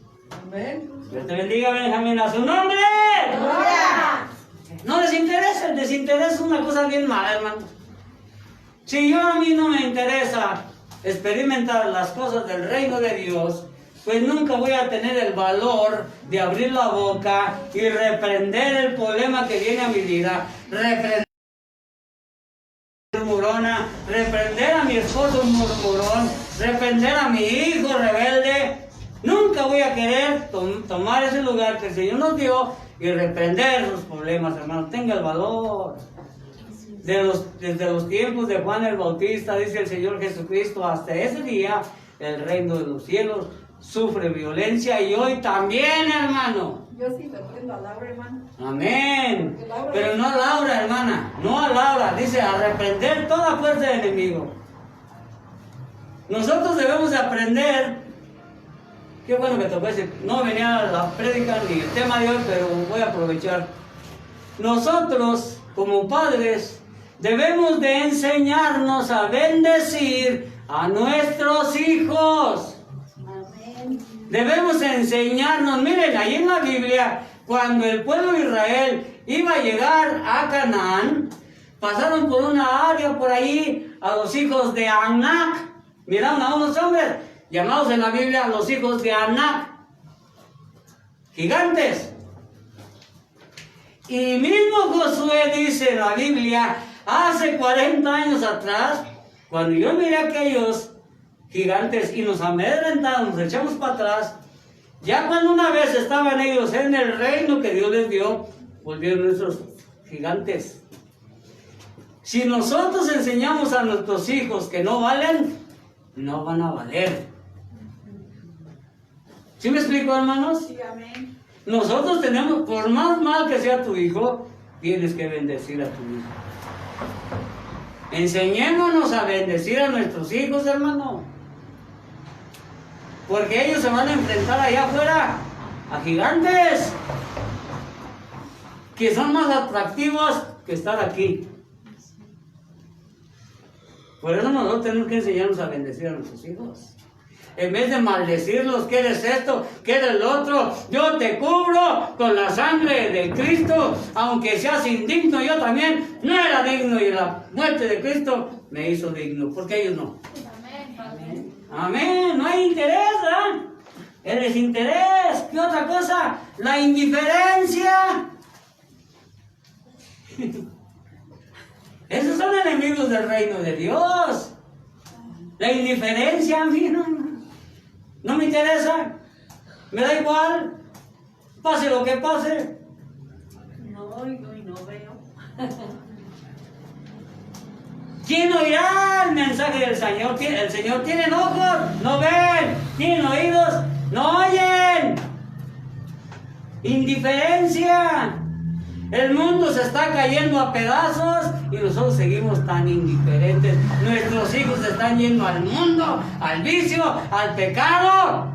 Amén. Dios te bendiga, Benjamín, a su nombre. ¡Gloria! No les interesa, el desinterés es una cosa bien mala, hermano. Si a mí no me interesa experimentar las cosas del reino de Dios, pues nunca voy a tener el valor de abrir la boca y reprender el problema que viene a mi vida, reprender murmurona, reprender a mi esposo murmurón, reprender a mi hijo rebelde. Nunca voy a querer tomar ese lugar que el Señor nos dio y reprender los problemas, hermano. Tenga el valor. Desde los tiempos de Juan el Bautista, dice el Señor Jesucristo, hasta ese día el reino de los cielos sufre violencia, y hoy también, hermano. Yo sí le prendo a Laura, hermano. Amén. Pero no a Laura, hermana, no a Laura. Dice a reprender toda fuerza del enemigo. Nosotros debemos de aprender. Qué bueno que tocó ese. No venía la prédica ni el tema de hoy, pero voy a aprovechar. Nosotros, como padres, debemos de enseñarnos a bendecir a nuestros hijos. Amén. Debemos enseñarnos. Miren, ahí en la Biblia, cuando el pueblo de Israel iba a llegar a Canaán, pasaron por una área por ahí a los hijos de Anac. Miraron a unos hombres llamados en la Biblia los hijos de Anac, gigantes. Y mismo Josué dice en la Biblia, hace 40 años atrás, cuando yo miré a aquellos gigantes y nos amedrentaron, nos echamos para atrás, ya cuando una vez estaban ellos en el reino que Dios les dio, volvieron nuestros gigantes. Si nosotros enseñamos a nuestros hijos que no valen, no van a valer. ¿Sí me explico, hermanos? Sí, amén. Nosotros tenemos, por más mal que sea tu hijo, tienes que bendecir a tu hijo. Enseñémonos a bendecir a nuestros hijos, hermano. Porque ellos se van a enfrentar allá afuera a gigantes que son más atractivos que estar aquí. Por eso nosotros tenemos que enseñarnos a bendecir a nuestros hijos. En vez de maldecirlos, que eres esto, que eres el otro, yo te cubro con la sangre de Cristo, aunque seas indigno, yo también no era digno, y la muerte de Cristo me hizo digno, porque ellos no. Amén. Amén, no hay interés, ¿verdad? El desinterés, ¿qué otra cosa? La indiferencia. Esos son enemigos del reino de Dios. La indiferencia, a mí no me interesa. Me da igual. Pase lo que pase. No oigo y no veo. ¿Quién oirá el mensaje del Señor? El Señor tiene ojos, no ven. Tienen oídos, no oyen. Indiferencia. El mundo se está cayendo a pedazos y nosotros seguimos tan indiferentes. Nuestros hijos se están yendo al mundo, al vicio, al pecado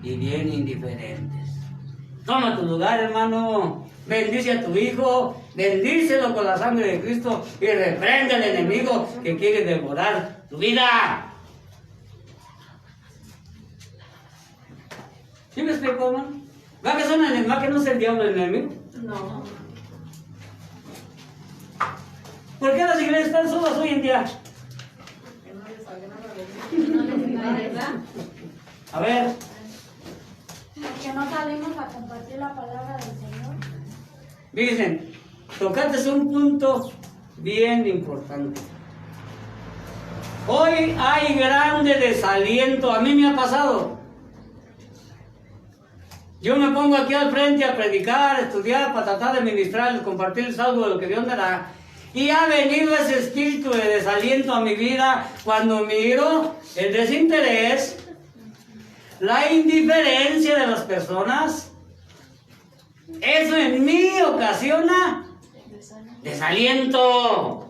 y bien indiferentes. Toma tu lugar, hermano. Bendice a tu hijo, bendícelo con la sangre de Cristo y reprende al enemigo que quiere devorar tu vida. ¿Sí me explico, hermano? ¿Va que no es el diablo el enemigo? No. ¿Por qué las iglesias están solas hoy en día? Que no les agrada No les agrada. A ver, Porque no salimos a compartir la palabra del Señor. fíjense, tocaste un punto bien importante. Hoy hay grande desaliento, a mí me ha pasado. Yo me pongo aquí al frente a predicar, a estudiar, para tratar de ministrarles, compartirles algo de lo que Dios me da. Y ha venido ese espíritu de desaliento a mi vida cuando miro el desinterés, la indiferencia de las personas. Eso en mí ocasiona desaliento.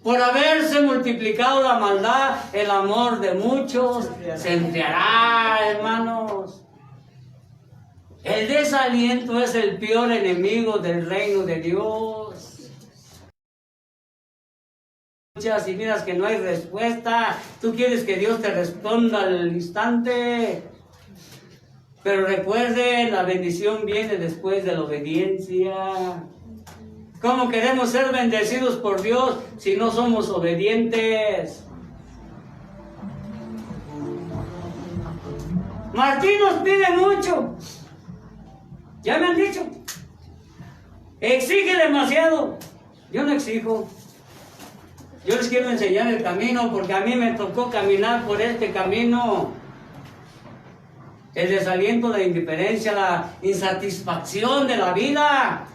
Por haberse multiplicado la maldad, el amor de muchos se enfriará, hermanos. El desaliento es el peor enemigo del reino de Dios. Y miras que no hay respuesta, tú quieres que Dios te responda al instante. Pero recuerden, la bendición viene después de la obediencia. ¿Cómo queremos ser bendecidos por Dios si no somos obedientes? Martín nos pide mucho. Ya me han dicho. Exige demasiado. Yo no exijo. Yo les quiero enseñar el camino porque a mí me tocó caminar por este camino. El desaliento, la indiferencia, la insatisfacción de la vida.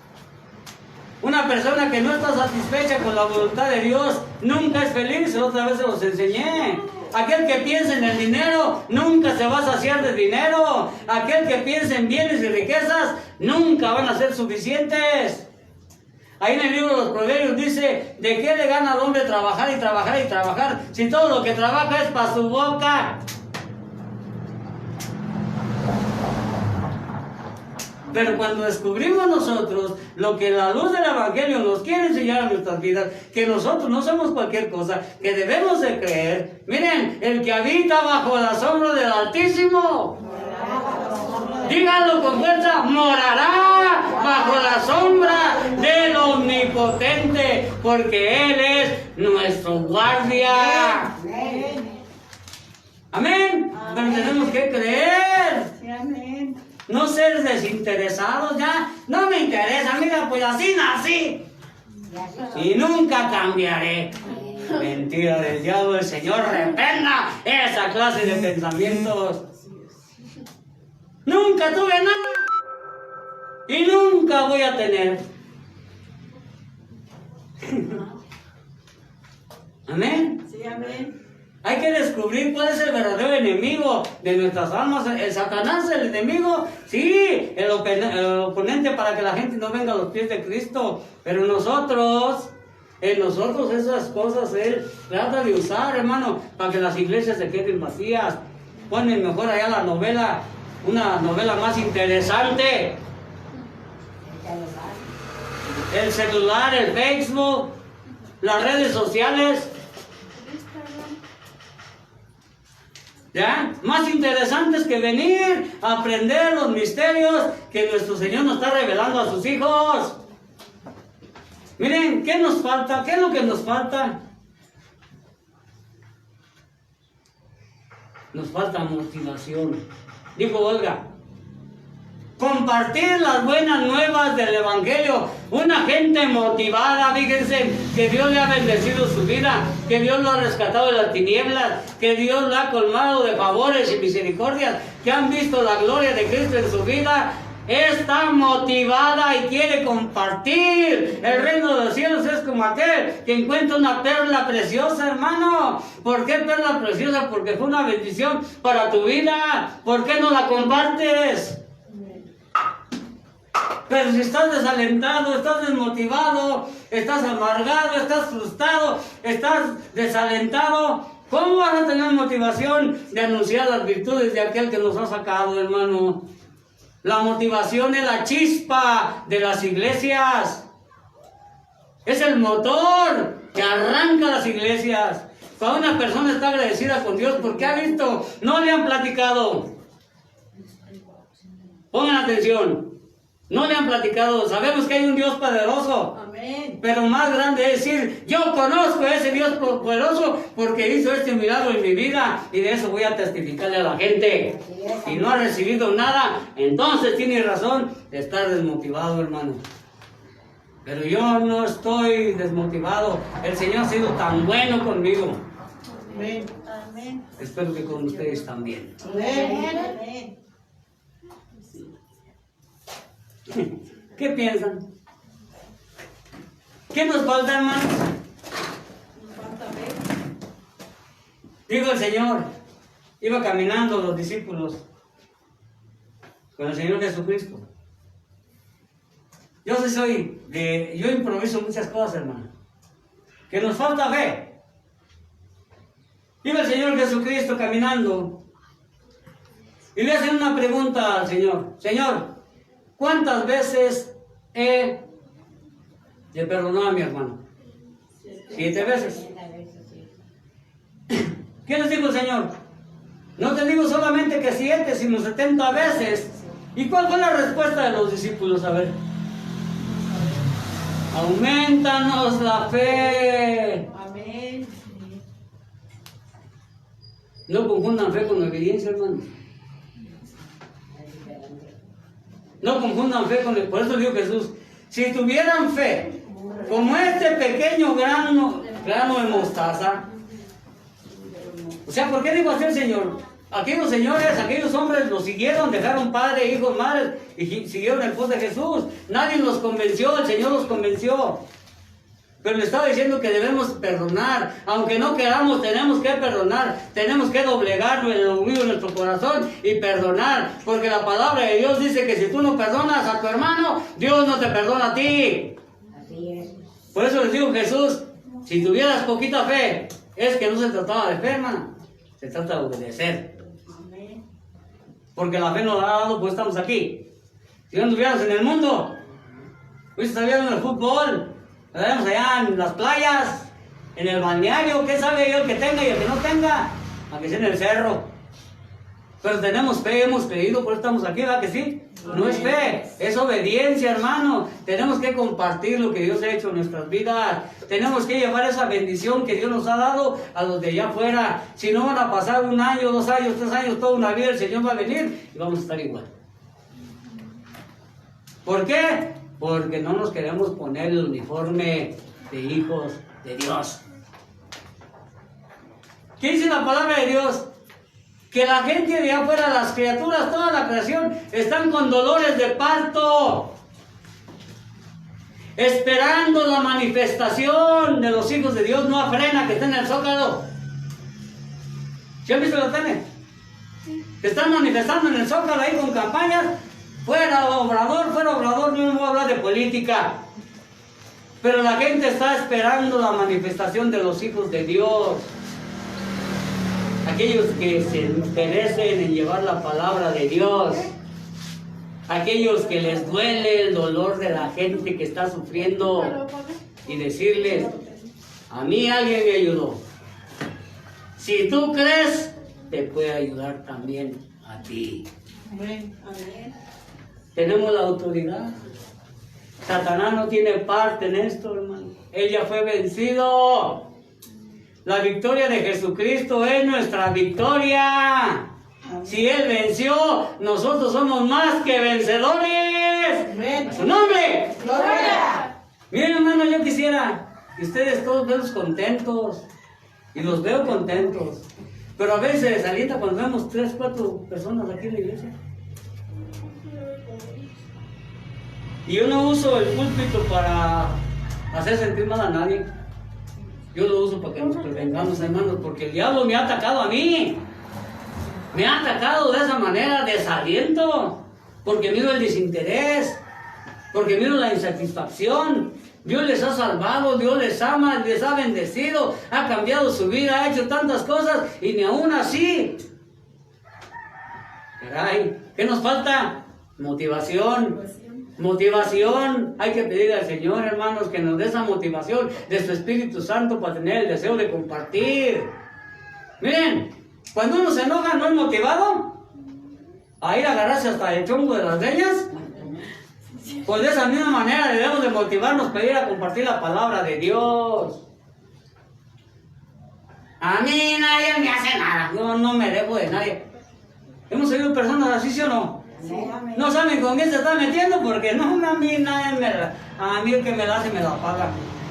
Una persona que no está satisfecha con la voluntad de Dios nunca es feliz. La otra vez se los enseñé. Aquel que piensa en el dinero nunca se va a saciar de dinero. Aquel que piensa en bienes y riquezas nunca van a ser suficientes. Ahí en el libro de los Proverbios dice, ¿de qué le gana al hombre trabajar y trabajar y trabajar si todo lo que trabaja es para su boca? Pero cuando descubrimos nosotros lo que la luz del Evangelio nos quiere enseñar a nuestras vidas, que nosotros no somos cualquier cosa, que debemos de creer. Miren, el que habita bajo la sombra del Altísimo, díganlo con fuerza, morará bajo la sombra del Omnipotente, porque Él es nuestro guardia. Amén. Pero tenemos que creer. Amén. No ser desinteresados, ya, no me interesa, mira, pues así nací y nunca cambiaré. Mentira del diablo, el Señor reprenda esa clase de pensamientos. Nunca tuve nada y nunca voy a tener. Amén. Sí, amén. Hay que descubrir cuál es el verdadero enemigo de nuestras almas. El Satanás es el enemigo, sí, el oponente para que la gente no venga a los pies de Cristo. Pero en nosotros esas cosas Él trata de usar, hermano, para que las iglesias se queden vacías. Ponen mejor allá la novela, una novela más interesante. El celular, el Facebook, las redes sociales. ¿Ya? Más interesantes que venir a aprender los misterios que nuestro Señor nos está revelando a sus hijos. Miren, ¿qué nos falta? ¿Qué es lo que nos falta? Nos falta motivación. Dijo Olga, Compartir las buenas nuevas del Evangelio. Una gente motivada, fíjense, que Dios le ha bendecido su vida, que Dios lo ha rescatado de las tinieblas, que Dios lo ha colmado de favores y misericordias, que han visto la gloria de Cristo en su vida. Está motivada y quiere compartir. El reino de los cielos es como aquel que encuentra una perla preciosa, hermano. ¿Por qué perla preciosa? Porque fue una bendición para tu vida. ¿Por qué no la compartes? Pero si estás desalentado, estás desmotivado, estás amargado, estás frustrado, estás desalentado, ¿cómo vas a tener motivación de anunciar las virtudes de aquel que nos ha sacado, hermano? La motivación es la chispa de las iglesias. Es el motor que arranca las iglesias. Cuando una persona está agradecida con Dios porque ha visto, no le han platicado. Pongan atención. No le han platicado. Sabemos que hay un Dios poderoso. Amén. Pero más grande es decir, yo conozco a ese Dios poderoso porque hizo este milagro en mi vida y de eso voy a testificarle a la gente. Si no ha recibido nada, entonces tiene razón de estar desmotivado, hermano. Pero yo no estoy desmotivado. El Señor ha sido tan bueno conmigo. Amén. Amén. Espero que con ustedes también. Amén. Amén. ¿Qué piensan? ¿Qué nos falta, hermanos? Nos falta fe. Dijo el Señor, iba caminando los discípulos con el Señor Jesucristo. Yo improviso muchas cosas, hermano. Que nos falta fe. Iba el Señor Jesucristo caminando y le hacen una pregunta al Señor. Señor, ¿cuántas veces le perdonó a mi hermano? 7 veces. ¿Qué les dijo el Señor? No te digo solamente que 7, sino 70 veces. ¿Y cuál fue la respuesta de los discípulos? A ver. Aumentanos la fe. Amén. No confundan fe con obediencia, hermano. No confundan fe con... Por eso dijo Jesús, si tuvieran fe, como este pequeño grano de mostaza. O sea, ¿por qué dijo así el Señor? Aquellos señores, aquellos hombres los siguieron, dejaron padre, hijos, madres y siguieron el pos de Jesús. Nadie los convenció, el Señor los convenció. Pero le estaba diciendo que debemos perdonar. Aunque no queramos, tenemos que perdonar. Tenemos que doblegarlo en el orgullo de nuestro corazón y perdonar. Porque la palabra de Dios dice que si tú no perdonas a tu hermano, Dios no te perdona a ti. Así es. Por eso les digo, Jesús, si tuvieras poquita fe, es que no se trataba de fe, hermana. Se trata de obedecer. Amén. Porque la fe nos la ha dado, pues estamos aquí. Si no estuviéramos en el mundo, pues estaríamos en el fútbol, estaríamos allá en las playas, en el balneario, qué sabe yo el que tenga y el que no tenga, aunque sea en el cerro. Pero tenemos fe, hemos creído, por eso estamos aquí, ¿verdad que sí? No es fe, es obediencia, hermano. Tenemos que compartir lo que Dios ha hecho en nuestras vidas. Tenemos que llevar esa bendición que Dios nos ha dado a los de allá afuera. Si no van a pasar 1 año, 2 años, 3 años, toda una vida, el Señor va a venir y vamos a estar igual. ¿Por qué? Porque no nos queremos poner el uniforme de hijos de Dios. ¿Qué dice la palabra de Dios? Que la gente de allá afuera, las criaturas, toda la creación, están con dolores de parto, esperando la manifestación de los hijos de Dios. No frena que está en el Zócalo. ¿Sí han visto la tele? Que están manifestando en el Zócalo ahí con campañas. Fuera Obrador, no voy a hablar de política. Pero la gente está esperando la manifestación de los hijos de Dios. Aquellos que se interesen en llevar la palabra de Dios. Aquellos que les duele el dolor de la gente que está sufriendo. Y decirles, a mí alguien me ayudó. Si tú crees, te puede ayudar también a ti. Amén. Amén. Tenemos la autoridad. Satanás no tiene parte en esto, hermano. Él ya fue vencido. La victoria de Jesucristo es nuestra victoria. Si Él venció, nosotros somos más que vencedores. Amén. ¡A su nombre! Gloria. Miren, hermano, yo quisiera que ustedes todos verlos contentos. Y los veo contentos. Pero a veces se desalienta cuando vemos 3, 4 personas aquí en la iglesia. Y yo no uso el púlpito para hacer sentir mal a nadie. Yo lo uso para que nos prevengamos, hermanos, porque el diablo me ha atacado a mí. Me ha atacado de esa manera, desaliento, porque miro el desinterés, porque miro la insatisfacción. Dios les ha salvado, Dios les ama, les ha bendecido, ha cambiado su vida, ha hecho tantas cosas y ni aún así. Caray, ¿qué nos falta? Motivación. Motivación. Hay que pedir al Señor, hermanos, que nos dé esa motivación de su Espíritu Santo para tener el deseo de compartir. Miren, cuando uno se enoja, no es motivado a ir a agarrarse hasta el tronco de las leñas. Pues de esa misma manera debemos de motivarnos para ir a compartir la palabra de Dios. A mí nadie me hace nada, yo no me dejo de nadie. ¿Hemos oído personas así, sí o no? Sí, amén. No saben con quién se están metiendo porque no, a mí nadie a mí el que me la hace me la paga.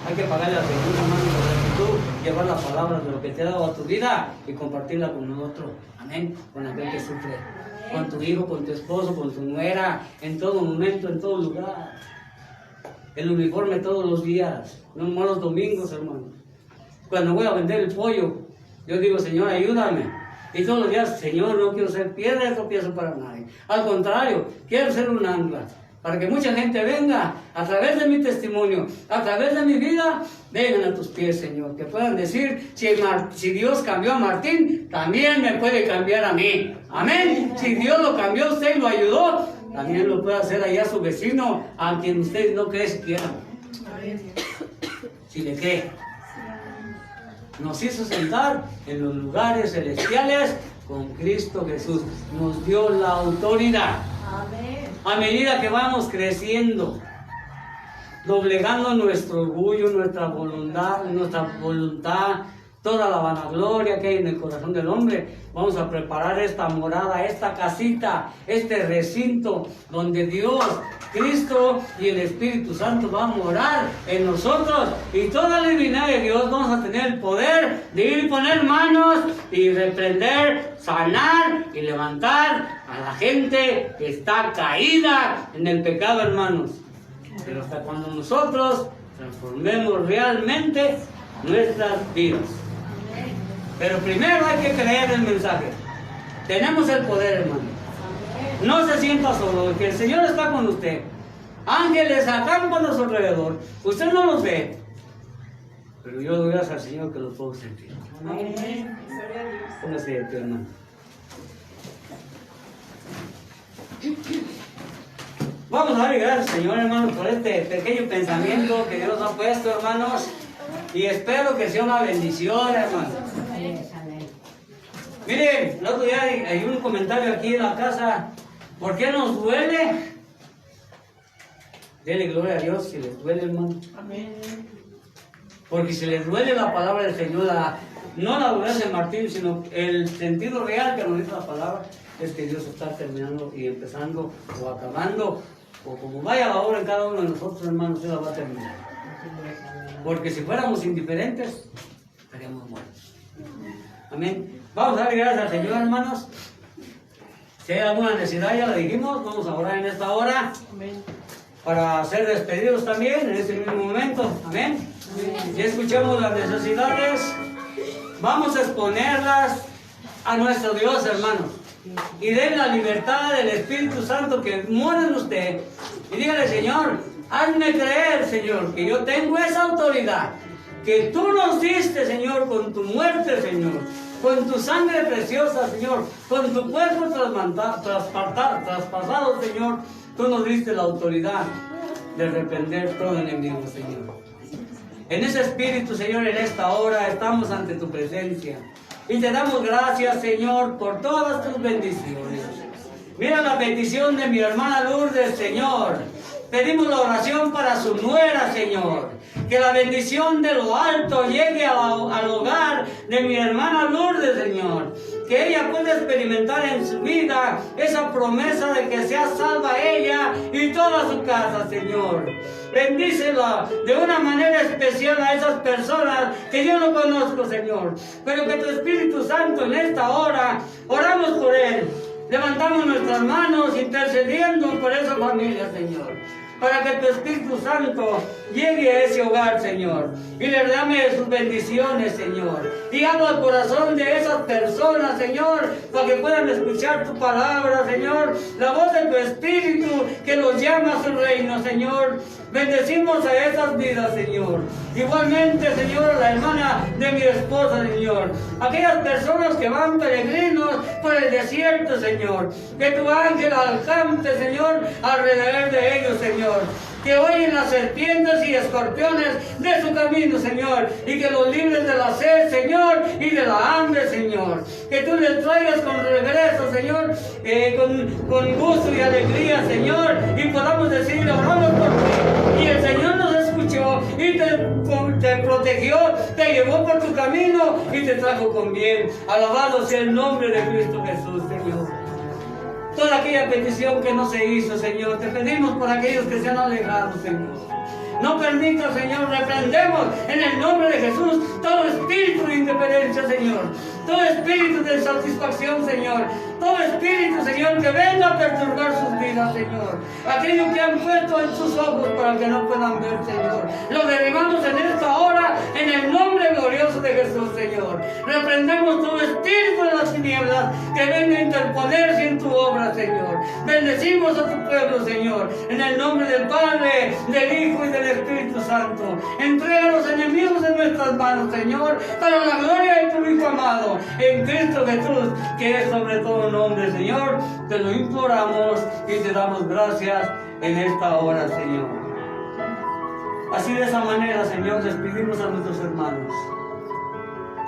Hay que pagarle la segunda mano de gratitud, llevar la palabra de lo que te ha dado a tu vida y compartirla con nosotros. Amén. Con aquel que sufre. Con tu hijo, con tu esposo, con tu nuera, en todo momento, en todo lugar. El uniforme todos los días, no más los domingos, hermano. Cuando voy a vender el pollo, yo digo, Señor, ayúdame. Y todos los días, Señor, no quiero ser piedra de tropiezo para nadie. Al contrario, quiero ser un ancla. Para que mucha gente venga a través de mi testimonio, a través de mi vida, vengan a tus pies, Señor. Que puedan decir, si Dios cambió a Martín, también me puede cambiar a mí. Amén. Si Dios lo cambió a usted y lo ayudó, también lo puede hacer allá a su vecino, a quien usted no cree siquiera. Si le cree. Nos hizo sentar en los lugares celestiales con Cristo Jesús. Nos dio la autoridad. Amén. A medida que vamos creciendo, doblegando nuestro orgullo, nuestra voluntad, toda la vanagloria que hay en el corazón del hombre, vamos a preparar esta morada, esta casita, este recinto donde Dios, Cristo y el Espíritu Santo van a morar en nosotros, y toda la divinidad de Dios vamos a tener el poder de ir y poner manos y reprender, sanar y levantar a la gente que está caída en el pecado, hermanos. Pero hasta cuando nosotros transformemos realmente nuestras vidas. Pero primero hay que creer el mensaje. Tenemos el poder, hermano. No se sienta solo, que el Señor está con usted. Ángeles acampan a su alrededor. Usted no los ve, pero yo doy gracias al Señor que los puedo sentir. Amén. Gloria a Dios. Póngase de pie, hermano. Vamos a dar gracias, Señor, hermano, por este pequeño pensamiento que Dios ha puesto, hermanos. Y espero que sea una bendición, hermanos. Miren, el otro día hay un comentario aquí en la casa. ¿Por qué nos duele? Denle gloria a Dios si les duele, hermano. Amén. Porque si les duele la palabra del Señor, no la dureza de Martín, sino el sentido real que nos dice la palabra, es que Dios está terminando y empezando o acabando, o como vaya la obra en cada uno de nosotros, hermanos, Él la va a terminar. Porque si fuéramos indiferentes, estaríamos muertos. Amén. Vamos a dar gracias al Señor, hermanos. Si hay alguna necesidad, ya la dijimos, vamos a orar en esta hora. Amén. Para ser despedidos también en este mismo momento. Amén. Ya escuchamos las necesidades. Vamos a exponerlas a nuestro Dios, hermanos. Y den la libertad del Espíritu Santo que mora en usted. Y dígale, Señor, hazme creer, Señor, que yo tengo esa autoridad que tú nos diste, Señor, con tu muerte, Señor, con tu sangre preciosa, Señor, con tu cuerpo traspasado, Señor. Tú nos diste la autoridad de reprender todo enemigo, Señor. En ese espíritu, Señor, en esta hora estamos ante tu presencia. Y te damos gracias, Señor, por todas tus bendiciones. Mira la bendición de mi hermana Lourdes, Señor. Pedimos la oración para su nuera, Señor. Que la bendición de lo alto llegue al hogar de mi hermana Lourdes, Señor. Que ella pueda experimentar en su vida esa promesa de que sea salva ella y toda su casa, Señor. Bendícela de una manera especial a esas personas que yo no conozco, Señor. Pero que tu Espíritu Santo en esta hora, oramos por él. Levantamos nuestras manos intercediendo por esa familia, Señor. Para que tu Espíritu Santo llegue a ese hogar, Señor. Y le dame sus bendiciones, Señor. Y habla al corazón de esas personas, Señor, para que puedan escuchar tu palabra, Señor. La voz de tu Espíritu que los llama a su reino, Señor. Bendecimos a esas vidas, Señor. Igualmente, Señor, a la hermana de mi esposa, Señor. Aquellas personas que van peregrinos por el desierto, Señor. Que tu ángel alcance, Señor, alrededor de ellos, Señor. Que oyen las serpientes y escorpiones de su camino, Señor. Y que los libres de la sed, Señor, y de la hambre, Señor. Que tú les traigas con regreso, Señor, con gusto y alegría, Señor. Y podamos decir, oramos por ti. Y el Señor nos escuchó y te protegió, te llevó por tu camino y te trajo con bien. Alabado sea el nombre de Cristo Jesús, Señor. Toda aquella petición que no se hizo, Señor, te pedimos por aquellos que se han alejado, Señor. No permita, Señor, reprendemos en el nombre de Jesús todo espíritu de independencia, Señor. Todo espíritu de satisfacción, Señor. Todo espíritu, Señor, que venga a perturbar sus vidas, Señor. Aquello que han puesto en sus ojos para que no puedan ver, Señor. Lo derribamos en esta hora en el nombre glorioso de Jesús, Señor. Reprendemos todo espíritu de las tinieblas que venga a interponerse en tu obra, Señor. Bendecimos a tu pueblo, Señor. En el nombre del Padre, del Hijo y del Espíritu Santo. Entrega a los enemigos en nuestras manos, Señor, para la gloria de tu Hijo amado, en Cristo Jesús, que es sobre todo nombre, Señor. Te lo imploramos y te damos gracias en esta hora, Señor. Así de esa manera, Señor, despedimos a nuestros hermanos.